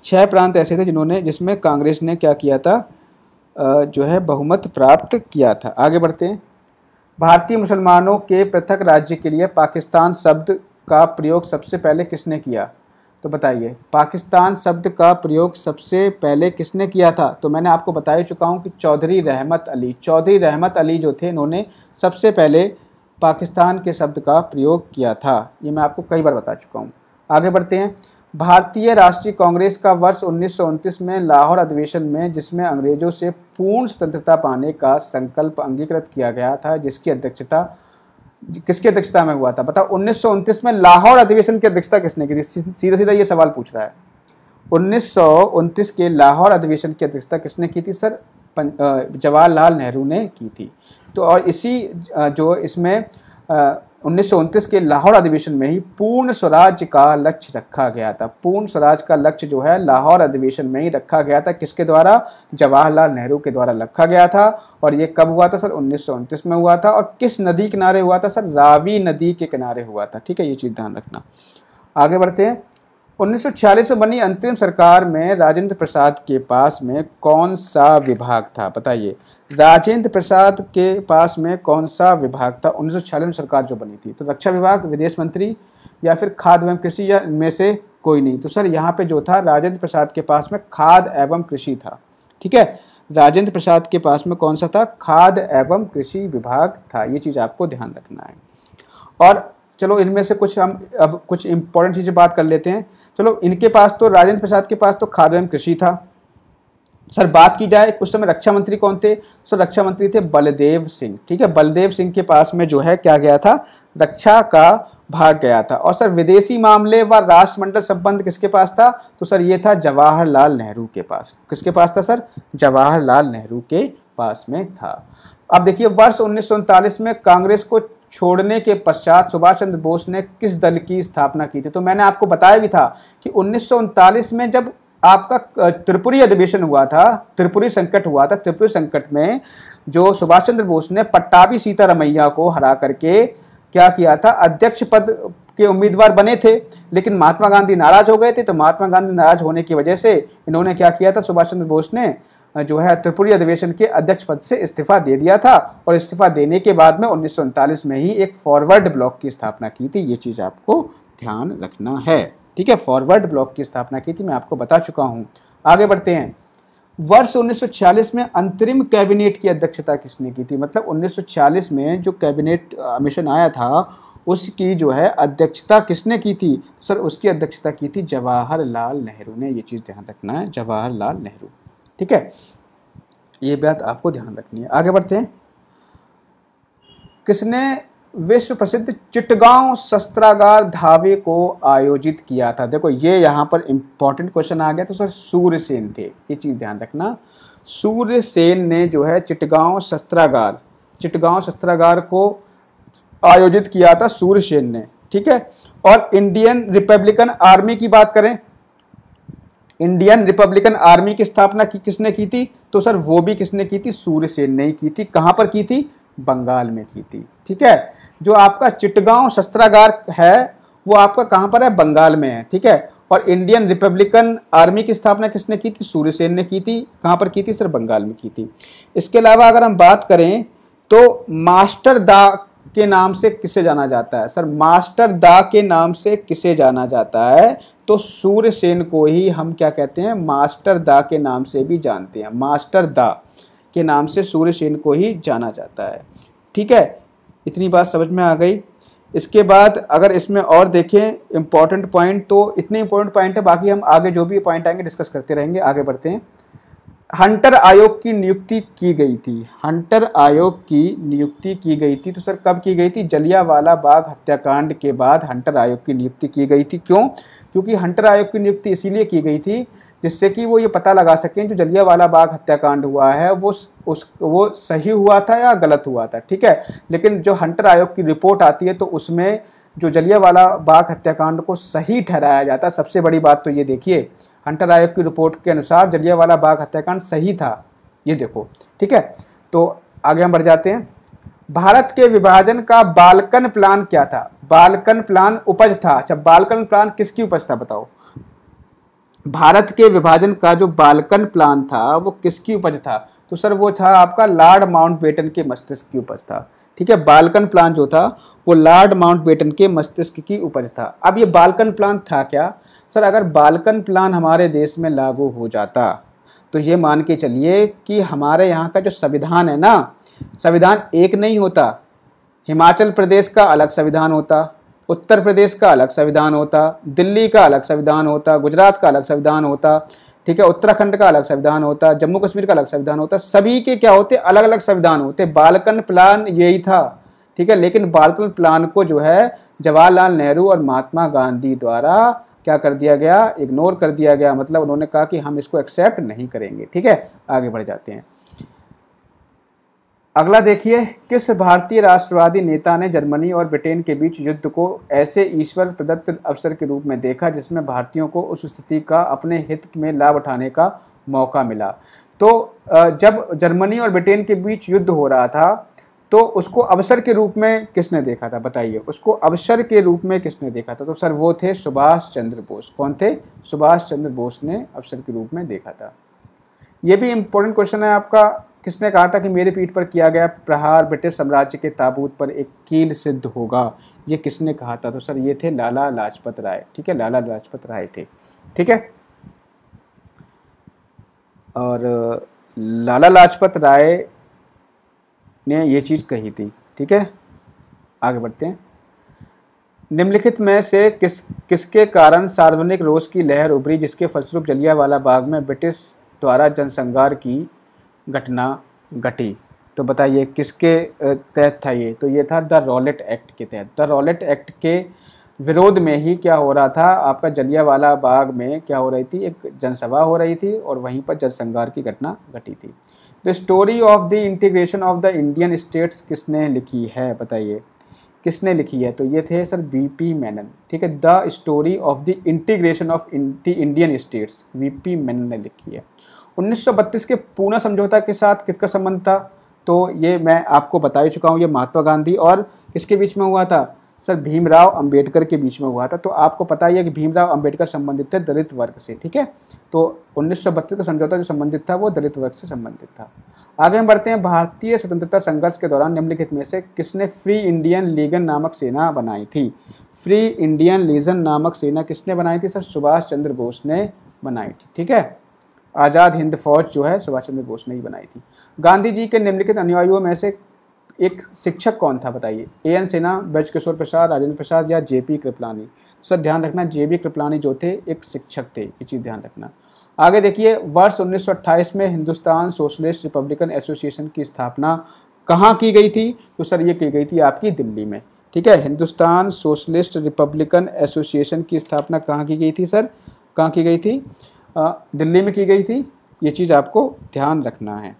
6 प्रांत ऐसे थे जिसमें कांग्रेस ने क्या किया था, जो है बहुमत प्राप्त किया था। आगे बढ़ते हैं। भारतीय मुसलमानों के पृथक राज्य के लिए पाकिस्तान शब्द का प्रयोग सबसे पहले किसने किया? तो बताइए, पाकिस्तान शब्द का प्रयोग सबसे पहले किसने किया था? तो मैंने आपको बता ही चुका हूं कि चौधरी रहमत अली। चौधरी रहमत अली जो थे, इन्होंने सबसे पहले पाकिस्तान के शब्द का प्रयोग किया था। ये मैं आपको कई बार बता चुका हूं। आगे बढ़ते हैं। भारतीय राष्ट्रीय कांग्रेस का वर्ष 1929 में लाहौर अधिवेशन में, जिसमें अंग्रेजों से पूर्ण स्वतंत्रता पाने का संकल्प अंगीकृत किया गया था, किसकी अध्यक्षता में हुआ था? बताओ, 1929 में लाहौर अधिवेशन की अध्यक्षता किसने की थी? सीधा सीधा ये सवाल पूछ रहा है। 1929 के लाहौर अधिवेशन की अध्यक्षता किसने की थी? सर जवाहरलाल नेहरू ने की थी। तो और इसी जो इसमें 1929 के लाहौर अधिवेशन में ही पूर्ण स्वराज्य का लक्ष्य रखा गया था। पूर्ण स्वराज का लक्ष्य जो है लाहौर अधिवेशन में ही रखा गया था। किसके द्वारा? जवाहरलाल नेहरू के द्वारा रखा गया था। और ये कब हुआ था? सर 1929 में हुआ था। और किस नदी किनारे हुआ था? सर रावी नदी के किनारे हुआ था, ठीक है। ये चीज़ ध्यान रखना। आगे बढ़ते हैं। 1946 में बनी अंतरिम सरकार में राजेंद्र प्रसाद के पास में कौन सा विभाग था? बताइए, राजेंद्र प्रसाद के पास में कौन सा विभाग था 1946 में सरकार जो बनी थी? तो रक्षा विभाग, विदेश मंत्री, या फिर खाद्य एवं कृषि, या इनमें से कोई नहीं? तो सर यहाँ पे जो था राजेंद्र प्रसाद के पास में खाद्य एवं कृषि था, ठीक है। राजेंद्र प्रसाद के पास में कौन सा था? खाद्य एवं कृषि विभाग था। ये चीज़ आपको ध्यान रखना है। और चलो इनमें से कुछ हम अब कुछ इंपॉर्टेंट चीज़ें बात कर लेते हैं। चलो इनके पास तो राजेंद्र प्रसाद के पास तो खाद्य एवं कृषि था। सर बात की जाए उस समय रक्षा मंत्री कौन थे? सर रक्षा मंत्री थे बलदेव सिंह। ठीक है, बलदेव सिंह के पास में जो है क्या गया था, रक्षा का भाग गया था। और सर विदेशी मामले व राष्ट्रमंडल संबंध किसके पास था? तो सर ये था जवाहरलाल नेहरू के पास। किसके पास था सर? जवाहरलाल नेहरू के पास में था। अब देखिए वर्ष 1939 में कांग्रेस को छोड़ने के पश्चात सुभाष चंद्र बोस ने किस दल की स्थापना की थी? तो मैंने आपको बताया भी था कि 1939 में जब आपका त्रिपुरी अधिवेशन हुआ था, त्रिपुरी संकट हुआ था, त्रिपुरी संकट में जो सुभाष चंद्र बोस ने पट्टाभी सीतारमैया को हरा करके क्या किया था, अध्यक्ष पद के उम्मीदवार बने थे। लेकिन महात्मा गांधी नाराज हो गए थे। तो महात्मा गांधी नाराज होने की वजह से इन्होंने क्या किया था, सुभाष चंद्र बोस ने जो है त्रिपुरी अधिवेशन के अध्यक्ष पद से इस्तीफा दे दिया था। और इस्तीफा देने के बाद में 1939 में ही एक फॉरवर्ड ब्लॉक की स्थापना की थी। ये चीज आपको ध्यान रखना है। ठीक है, फॉरवर्ड ब्लॉक की स्थापना की थी, मैं आपको बता चुका हूं। आगे बढ़ते हैं। वर्ष 1946 में अंतरिम कैबिनेट की अध्यक्षता किसने की थी? मतलब 1946 में जो कैबिनेट मिशन आया था उसकी जो है अध्यक्षता किसने की थी? सर उसकी अध्यक्षता की थी जवाहरलाल नेहरू ने। ये चीज ध्यान रखना है, जवाहरलाल नेहरू। ठीक है, ये बात आपको ध्यान रखनी है। आगे बढ़ते हैं। किसने विश्व प्रसिद्ध चिटगांव शस्त्रागार धावे को आयोजित किया था? देखो ये यहाँ पर इंपॉर्टेंट क्वेश्चन आ गया। तो सर सूर्यसेन थे, ये चीज ध्यान रखना। सूर्यसेन ने जो है चिटगांव शस्त्रागार को आयोजित किया था, सूर्यसेन ने। ठीक है, और इंडियन रिपब्लिकन आर्मी की बात करें, इंडियन रिपब्लिकन आर्मी की स्थापना किसने की थी? तो सर वो भी किसने की थी? सूर्यसेन ने की थी। कहां पर की थी? बंगाल में की थी। ठीक है, जो आपका चिटगांव शस्त्रागार है वो आपका कहां पर है? बंगाल में है। ठीक है, और इंडियन रिपब्लिकन आर्मी की स्थापना किसने की थी? सूर्यसेन ने की थी। कहां पर की थी? सर बंगाल में की थी। इसके अलावा अगर हम बात करें तो मास्टर दा के नाम से किसे जाना जाता है? सर मास्टर दा के नाम से किसे जाना जाता है? तो सूर्यसेन को ही हम क्या कहते हैं? मास्टर दा के नाम से भी जानते हैं। मास्टर दा के नाम से सूर्यसेन को ही जाना जाता है। ठीक है, इतनी बात समझ में आ गई। इसके बाद अगर इसमें और देखें इंपॉर्टेंट पॉइंट, तो इतने इंपॉर्टेंट पॉइंट है, बाकी हम आगे जो भी पॉइंट आएंगे डिस्कस करते रहेंगे। आगे बढ़ते हैं। हंटर आयोग की नियुक्ति की गई थी। हंटर आयोग की नियुक्ति की गई थी। तो सर कब की गई थी? जलियांवाला बाग हत्याकांड के बाद हंटर आयोग की नियुक्ति की गई थी। क्यों? क्योंकि हंटर आयोग की नियुक्ति इसीलिए की गई थी जिससे कि वो ये पता लगा सकें जो जलियांवाला बाग हत्याकांड हुआ है वो सही हुआ था या गलत हुआ था। ठीक है, लेकिन जो हंटर आयोग की रिपोर्ट आती है तो उसमें जो जलियांवाला बाग हत्याकांड को सही ठहराया जाता है। सबसे बड़ी बात तो ये देखिए, हंटर आयोग की रिपोर्ट के अनुसार जलियांवाला बाग हत्याकांड सही था। ये देखो। ठीक है, तो आगे हम बढ़ जाते हैं। भारत के विभाजन का बाल्कन प्लान क्या था? बाल्कन प्लान उपज था। अच्छा, बाल्कन प्लान किसकी उपज था बताओ? भारत के विभाजन का जो बाल्कन प्लान था वो किसकी उपज था? तो सर वो था आपका लॉर्ड माउंटबेटन के मस्तिष्क की उपज था। ठीक है, बाल्कन प्लान जो था वो लॉर्ड माउंटबेटन के मस्तिष्क की उपज था। अब ये बाल्कन प्लान था क्या? सर अगर बाल्कन प्लान हमारे देश में लागू हो जाता तो ये मान के चलिए कि हमारे यहाँ का जो संविधान है ना, संविधान एक नहीं होता। हिमाचल प्रदेश का अलग संविधान होता, उत्तर प्रदेश का अलग संविधान होता, दिल्ली का अलग संविधान होता, गुजरात का अलग संविधान होता। ठीक है, उत्तराखंड का अलग संविधान होता, जम्मू कश्मीर का अलग संविधान होता। सभी के क्या होते? अलग अलग संविधान होते। बाल्कन प्लान यही था। ठीक है, लेकिन बाल्कन प्लान को जो है जवाहरलाल नेहरू और महात्मा गांधी द्वारा क्या कर दिया गया? इग्नोर कर दिया गया। मतलब उन्होंने कहा कि हम इसको एक्सेप्ट नहीं करेंगे। ठीक है, आगे बढ़ जाते हैं। अगला देखिए, किस भारतीय राष्ट्रवादी नेता ने जर्मनी और ब्रिटेन के बीच युद्ध को ऐसे ईश्वर प्रदत्त अवसर के रूप में देखा जिसमें भारतीयों को उस स्थिति का अपने हित में लाभ उठाने का मौका मिला? तो जब जर्मनी और ब्रिटेन के बीच युद्ध हो रहा था तो उसको अवसर के रूप में किसने देखा था? बताइए, उसको अवसर के रूप में किसने देखा था? तो सर वो थे सुभाष चंद्र बोस। कौन थे? सुभाष चंद्र बोस ने अवसर के रूप में देखा था। ये भी इंपॉर्टेंट क्वेश्चन है आपका। किसने कहा था कि मेरे पीठ पर किया गया प्रहार ब्रिटिश साम्राज्य के ताबूत पर एक कील सिद्ध होगा? ये किसने कहा था? तो सर ये थे लाला लाजपत राय। ठीक है, लाला लाजपत राय थे। ठीक है, और लाला लाजपत राय ने ये चीज कही थी। ठीक है, आगे बढ़ते हैं। निम्नलिखित में से किसके कारण सार्वजनिक रोष की लहर उभरी जिसके फलस्वरूप जलियांवाला बाग में ब्रिटिश द्वारा जनसंहार की घटना घटी? तो बताइए किसके तहत था ये? तो ये था द रॉलेट एक्ट के तहत। द रॉलेट एक्ट के विरोध में ही क्या हो रहा था, आपका जलियांवाला बाग में क्या हो रही थी, एक जनसभा हो रही थी और वहीं पर जनसंहार की घटना घटी थी। The story of the integration of the Indian states किसने लिखी है? बताइए किसने लिखी है? तो ये थे सर वीपी मेनन। ठीक है, the story of the integration of the Indian states VP Menon ने लिखी है। 1932 के पूना समझौता के साथ किसका संबंध था? तो ये मैं आपको बता ही चुका हूँ, ये महात्मा गांधी और किसके बीच में हुआ था सर? भीमराव अंबेडकर के बीच में हुआ था। तो आपको पता ही है कि भीमराव अंबेडकर संबंधित थे दलित वर्ग से। ठीक है, तो 1932 का समझौता जो संबंधित था वो दलित वर्ग से संबंधित था। आगे हम बढ़ते हैं। भारतीय स्वतंत्रता संघर्ष के दौरान निम्नलिखित में से किसने फ्री इंडियन लीगन नामक सेना बनाई थी? फ्री इंडियन लीजन नामक सेना किसने बनाई थी सर? सुभाष चंद्र बोस ने बनाई थी। ठीक है, आज़ाद हिंद फौज जो है सुभाष चंद्र बोस ने ही बनाई थी। गांधी जी के निम्नलिखित अनुयायियों में से एक शिक्षक कौन था? बताइए। एन सिन्हा, ब्रजकिशोर प्रसाद, राजेंद्र प्रसाद या जेपी कृपलानी? सर ध्यान रखना, जेबी कृपलानी जो थे एक शिक्षक थे, ये चीज़ ध्यान रखना। आगे देखिए, वर्ष 1928 में हिंदुस्तान सोशलिस्ट रिपब्लिकन एसोसिएशन की स्थापना कहाँ की गई थी? तो सर ये की गई थी आपकी दिल्ली में। ठीक है, हिंदुस्तान सोशलिस्ट रिपब्लिकन एसोसिएशन की स्थापना कहाँ की गई थी सर? कहाँ की गई थी? दिल्ली में की गई थी। ये चीज़ आपको ध्यान रखना है।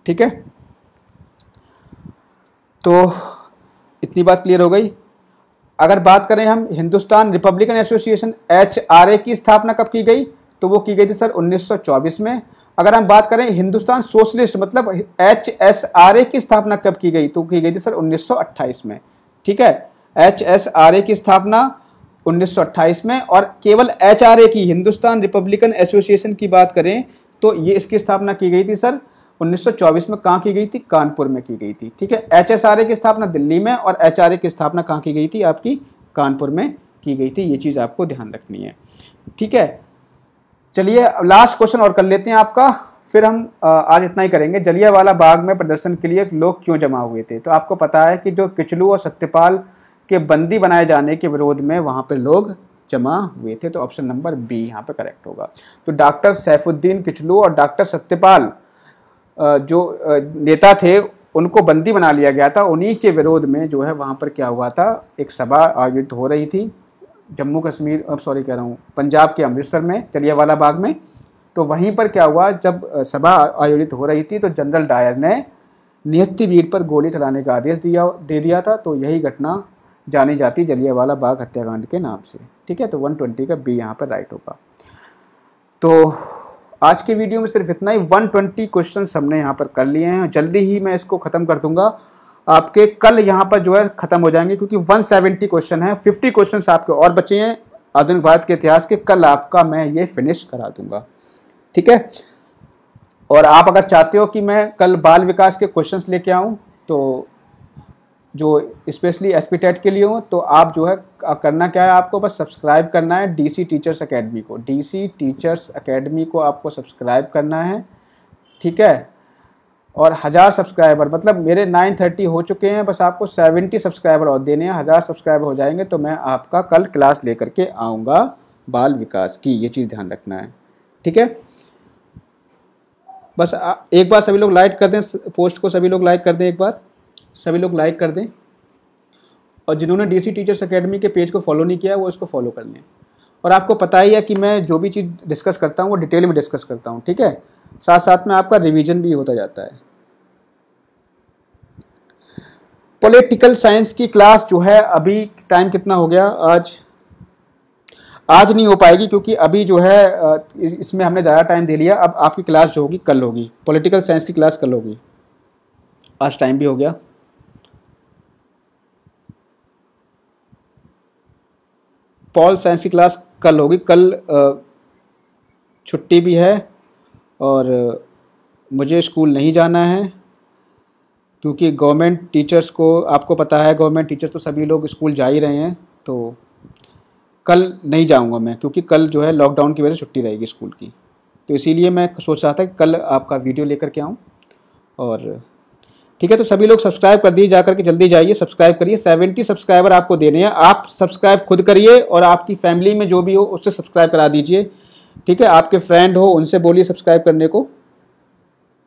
ठीक है, तो इतनी बात क्लियर हो गई। अगर बात करें हम हिंदुस्तान रिपब्लिकन एसोसिएशन HRA की स्थापना कब की गई? तो वो की गई थी सर 1924 में। अगर हम बात करें हिंदुस्तान सोशलिस्ट मतलब HSRA की स्थापना कब की गई? तो की गई थी सर 1928 में। ठीक है, HSRA की स्थापना 1928 में। और केवल HRA की, हिंदुस्तान रिपब्लिकन एसोसिएशन की बात करें तो ये इसकी स्थापना की गई थी सर 1924 में। कहाँ की गई थी? कानपुर में की गई थी। ठीक है, HSRA की स्थापना दिल्ली में और HRA की स्थापना कहाँ की गई थी? आपकी कानपुर में की गई थी। ये चीज़ आपको ध्यान रखनी है। ठीक है, चलिए लास्ट क्वेश्चन और कर लेते हैं आपका, फिर हम आज इतना ही करेंगे। जलियांवाला बाग में प्रदर्शन के लिए लोग क्यों जमा हुए थे? तो आपको पता है कि जो किचलू और सत्यपाल के बंदी बनाए जाने के विरोध में वहाँ पर लोग जमा हुए थे। तो ऑप्शन नंबर बी यहाँ पे करेक्ट होगा। तो डॉक्टर सैफुद्दीन किचलू और डॉक्टर सत्यपाल जो नेता थे उनको बंदी बना लिया गया था। उन्हीं के विरोध में जो है वहाँ पर क्या हुआ था, एक सभा आयोजित हो रही थी जम्मू कश्मीर, अब सॉरी कह रहा हूँ, पंजाब के अमृतसर में, जलियांवाला बाग में। तो वहीं पर क्या हुआ, जब सभा आयोजित हो रही थी तो जनरल डायर ने निहत्थी वीर पर गोली चलाने का आदेश दे दिया था। तो यही घटना जानी जाती जलियांवाला बाग हत्याकांड के नाम से। ठीक है, तो 120 का बी यहाँ पर राइट होगा। तो आज के वीडियो में सिर्फ इतना ही। 120 क्वेश्चन हमने यहाँ पर कर लिए हैं। जल्दी ही मैं इसको ख़त्म कर दूंगा। आपके कल यहाँ पर जो है ख़त्म हो जाएंगे क्योंकि 170 क्वेश्चन है। 50 क्वेश्चन आपके और बचे हैं आधुनिक भारत के इतिहास के। कल आपका मैं ये फिनिश करा दूंगा। ठीक है, और आप अगर चाहते हो कि मैं कल बाल विकास के क्वेश्चंस लेके आऊँ तो जो स्पेशली एसपी टेट के लिए हो, तो आप जो है करना क्या है, आपको बस सब्सक्राइब करना है डीसी टीचर्स एकेडमी को। डीसी टीचर्स एकेडमी को आपको सब्सक्राइब करना है। ठीक है, और 1000 सब्सक्राइबर, मतलब मेरे 930 हो चुके हैं, बस आपको 70 सब्सक्राइबर और देने हैं। 1000 सब्सक्राइबर हो जाएंगे तो मैं आपका कल क्लास लेकर के आऊँगा बाल विकास की। ये चीज़ ध्यान रखना है। ठीक है, बस एक बार सभी लोग लाइक कर दें पोस्ट को, सभी लोग लाइक कर दें, एक बार सभी लोग लाइक कर दें। और जिन्होंने डीसी टीचर्स एकेडमी के पेज को फॉलो नहीं किया वो इसको फॉलो कर लें। और आपको पता ही है कि मैं जो भी चीज़ डिस्कस करता हूँ वो डिटेल में डिस्कस करता हूँ। ठीक है, साथ साथ में आपका रिवीजन भी होता जाता है। पॉलिटिकल साइंस की क्लास जो है अभी टाइम कितना हो गया, आज नहीं हो पाएगी क्योंकि अभी जो है इसमें हमने ज़्यादा टाइम दे लिया। अब आपकी क्लास जो होगी कल होगी, पॉलिटिकल साइंस की क्लास कल होगी। आज टाइम भी हो गया। पॉल साइंस की क्लास कल होगी। कल छुट्टी भी है और मुझे स्कूल नहीं जाना है क्योंकि गवर्नमेंट टीचर्स को, आपको पता है गवर्नमेंट टीचर्स तो सभी लोग स्कूल जा ही रहे हैं। तो कल नहीं जाऊंगा मैं क्योंकि कल जो है लॉकडाउन की वजह से छुट्टी रहेगी स्कूल की। तो इसीलिए मैं सोच रहा था कि कल आपका वीडियो लेकर के आऊँ और ठीक है, तो सभी लोग सब्सक्राइब कर दिए, जाकर के जल्दी जाइए सब्सक्राइब करिए। 70 सब्सक्राइबर आपको देने हैं, आप सब्सक्राइब खुद करिए और आपकी फैमिली में जो भी हो उससे सब्सक्राइब करा दीजिए। ठीक है, आपके फ्रेंड हो उनसे बोलिए सब्सक्राइब करने को।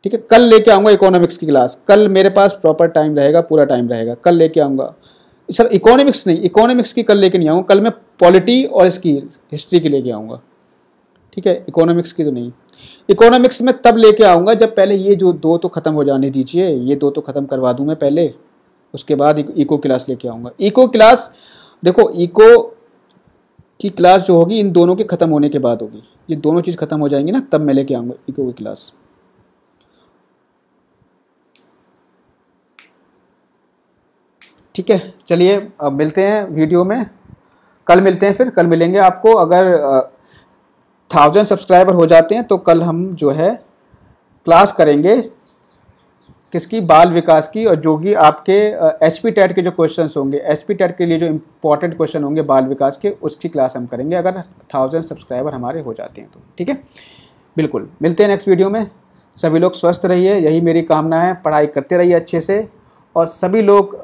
ठीक है, कल लेके आऊँगा इकोनॉमिक्स की क्लास, कल मेरे पास प्रॉपर टाइम रहेगा, पूरा टाइम रहेगा, कल लेके आऊँगा। सर इकोनॉमिक्स नहीं, इकोनॉमिक्स की कल लेके नहीं आऊँगा, कल मैं पॉलिटी और इसकी हिस्ट्री की लेके आऊँगा। ठीक है, इकोनॉमिक्स की तो नहीं। इकोनॉमिक्स में तब लेके आऊँगा जब पहले ये जो 2 तो ख़त्म हो जाने दीजिए, ये 2 तो ख़त्म करवा दूँ मैं पहले, उसके बाद इको क्लास लेके आऊँगा। इको क्लास देखो, इको की क्लास जो होगी इन दोनों के ख़त्म होने के बाद होगी, ये दोनों चीज़ ख़त्म हो जाएंगी ना, तब मैं लेके आऊँगा इको की क्लास। ठीक है, चलिए अब मिलते हैं वीडियो में, कल मिलते हैं, फिर कल मिलेंगे आपको। अगर 1000 सब्सक्राइबर हो जाते हैं तो कल हम जो है क्लास करेंगे किसकी, बाल विकास की, और जो कि आपके HP टेट के जो क्वेश्चंस होंगे, HP टेट के लिए जो इम्पोर्टेंट क्वेश्चन होंगे बाल विकास के, उसकी क्लास हम करेंगे अगर 1000 सब्सक्राइबर हमारे हो जाते हैं तो। ठीक है, बिल्कुल मिलते हैं नेक्स्ट वीडियो में। सभी लोग स्वस्थ रहिए, यही मेरी कामना है। पढ़ाई करते रहिए अच्छे से, और सभी लोग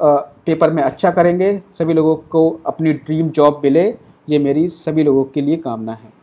पेपर में अच्छा करेंगे, सभी लोगों को अपनी ड्रीम जॉब मिले, ये मेरी सभी लोगों के लिए कामना है।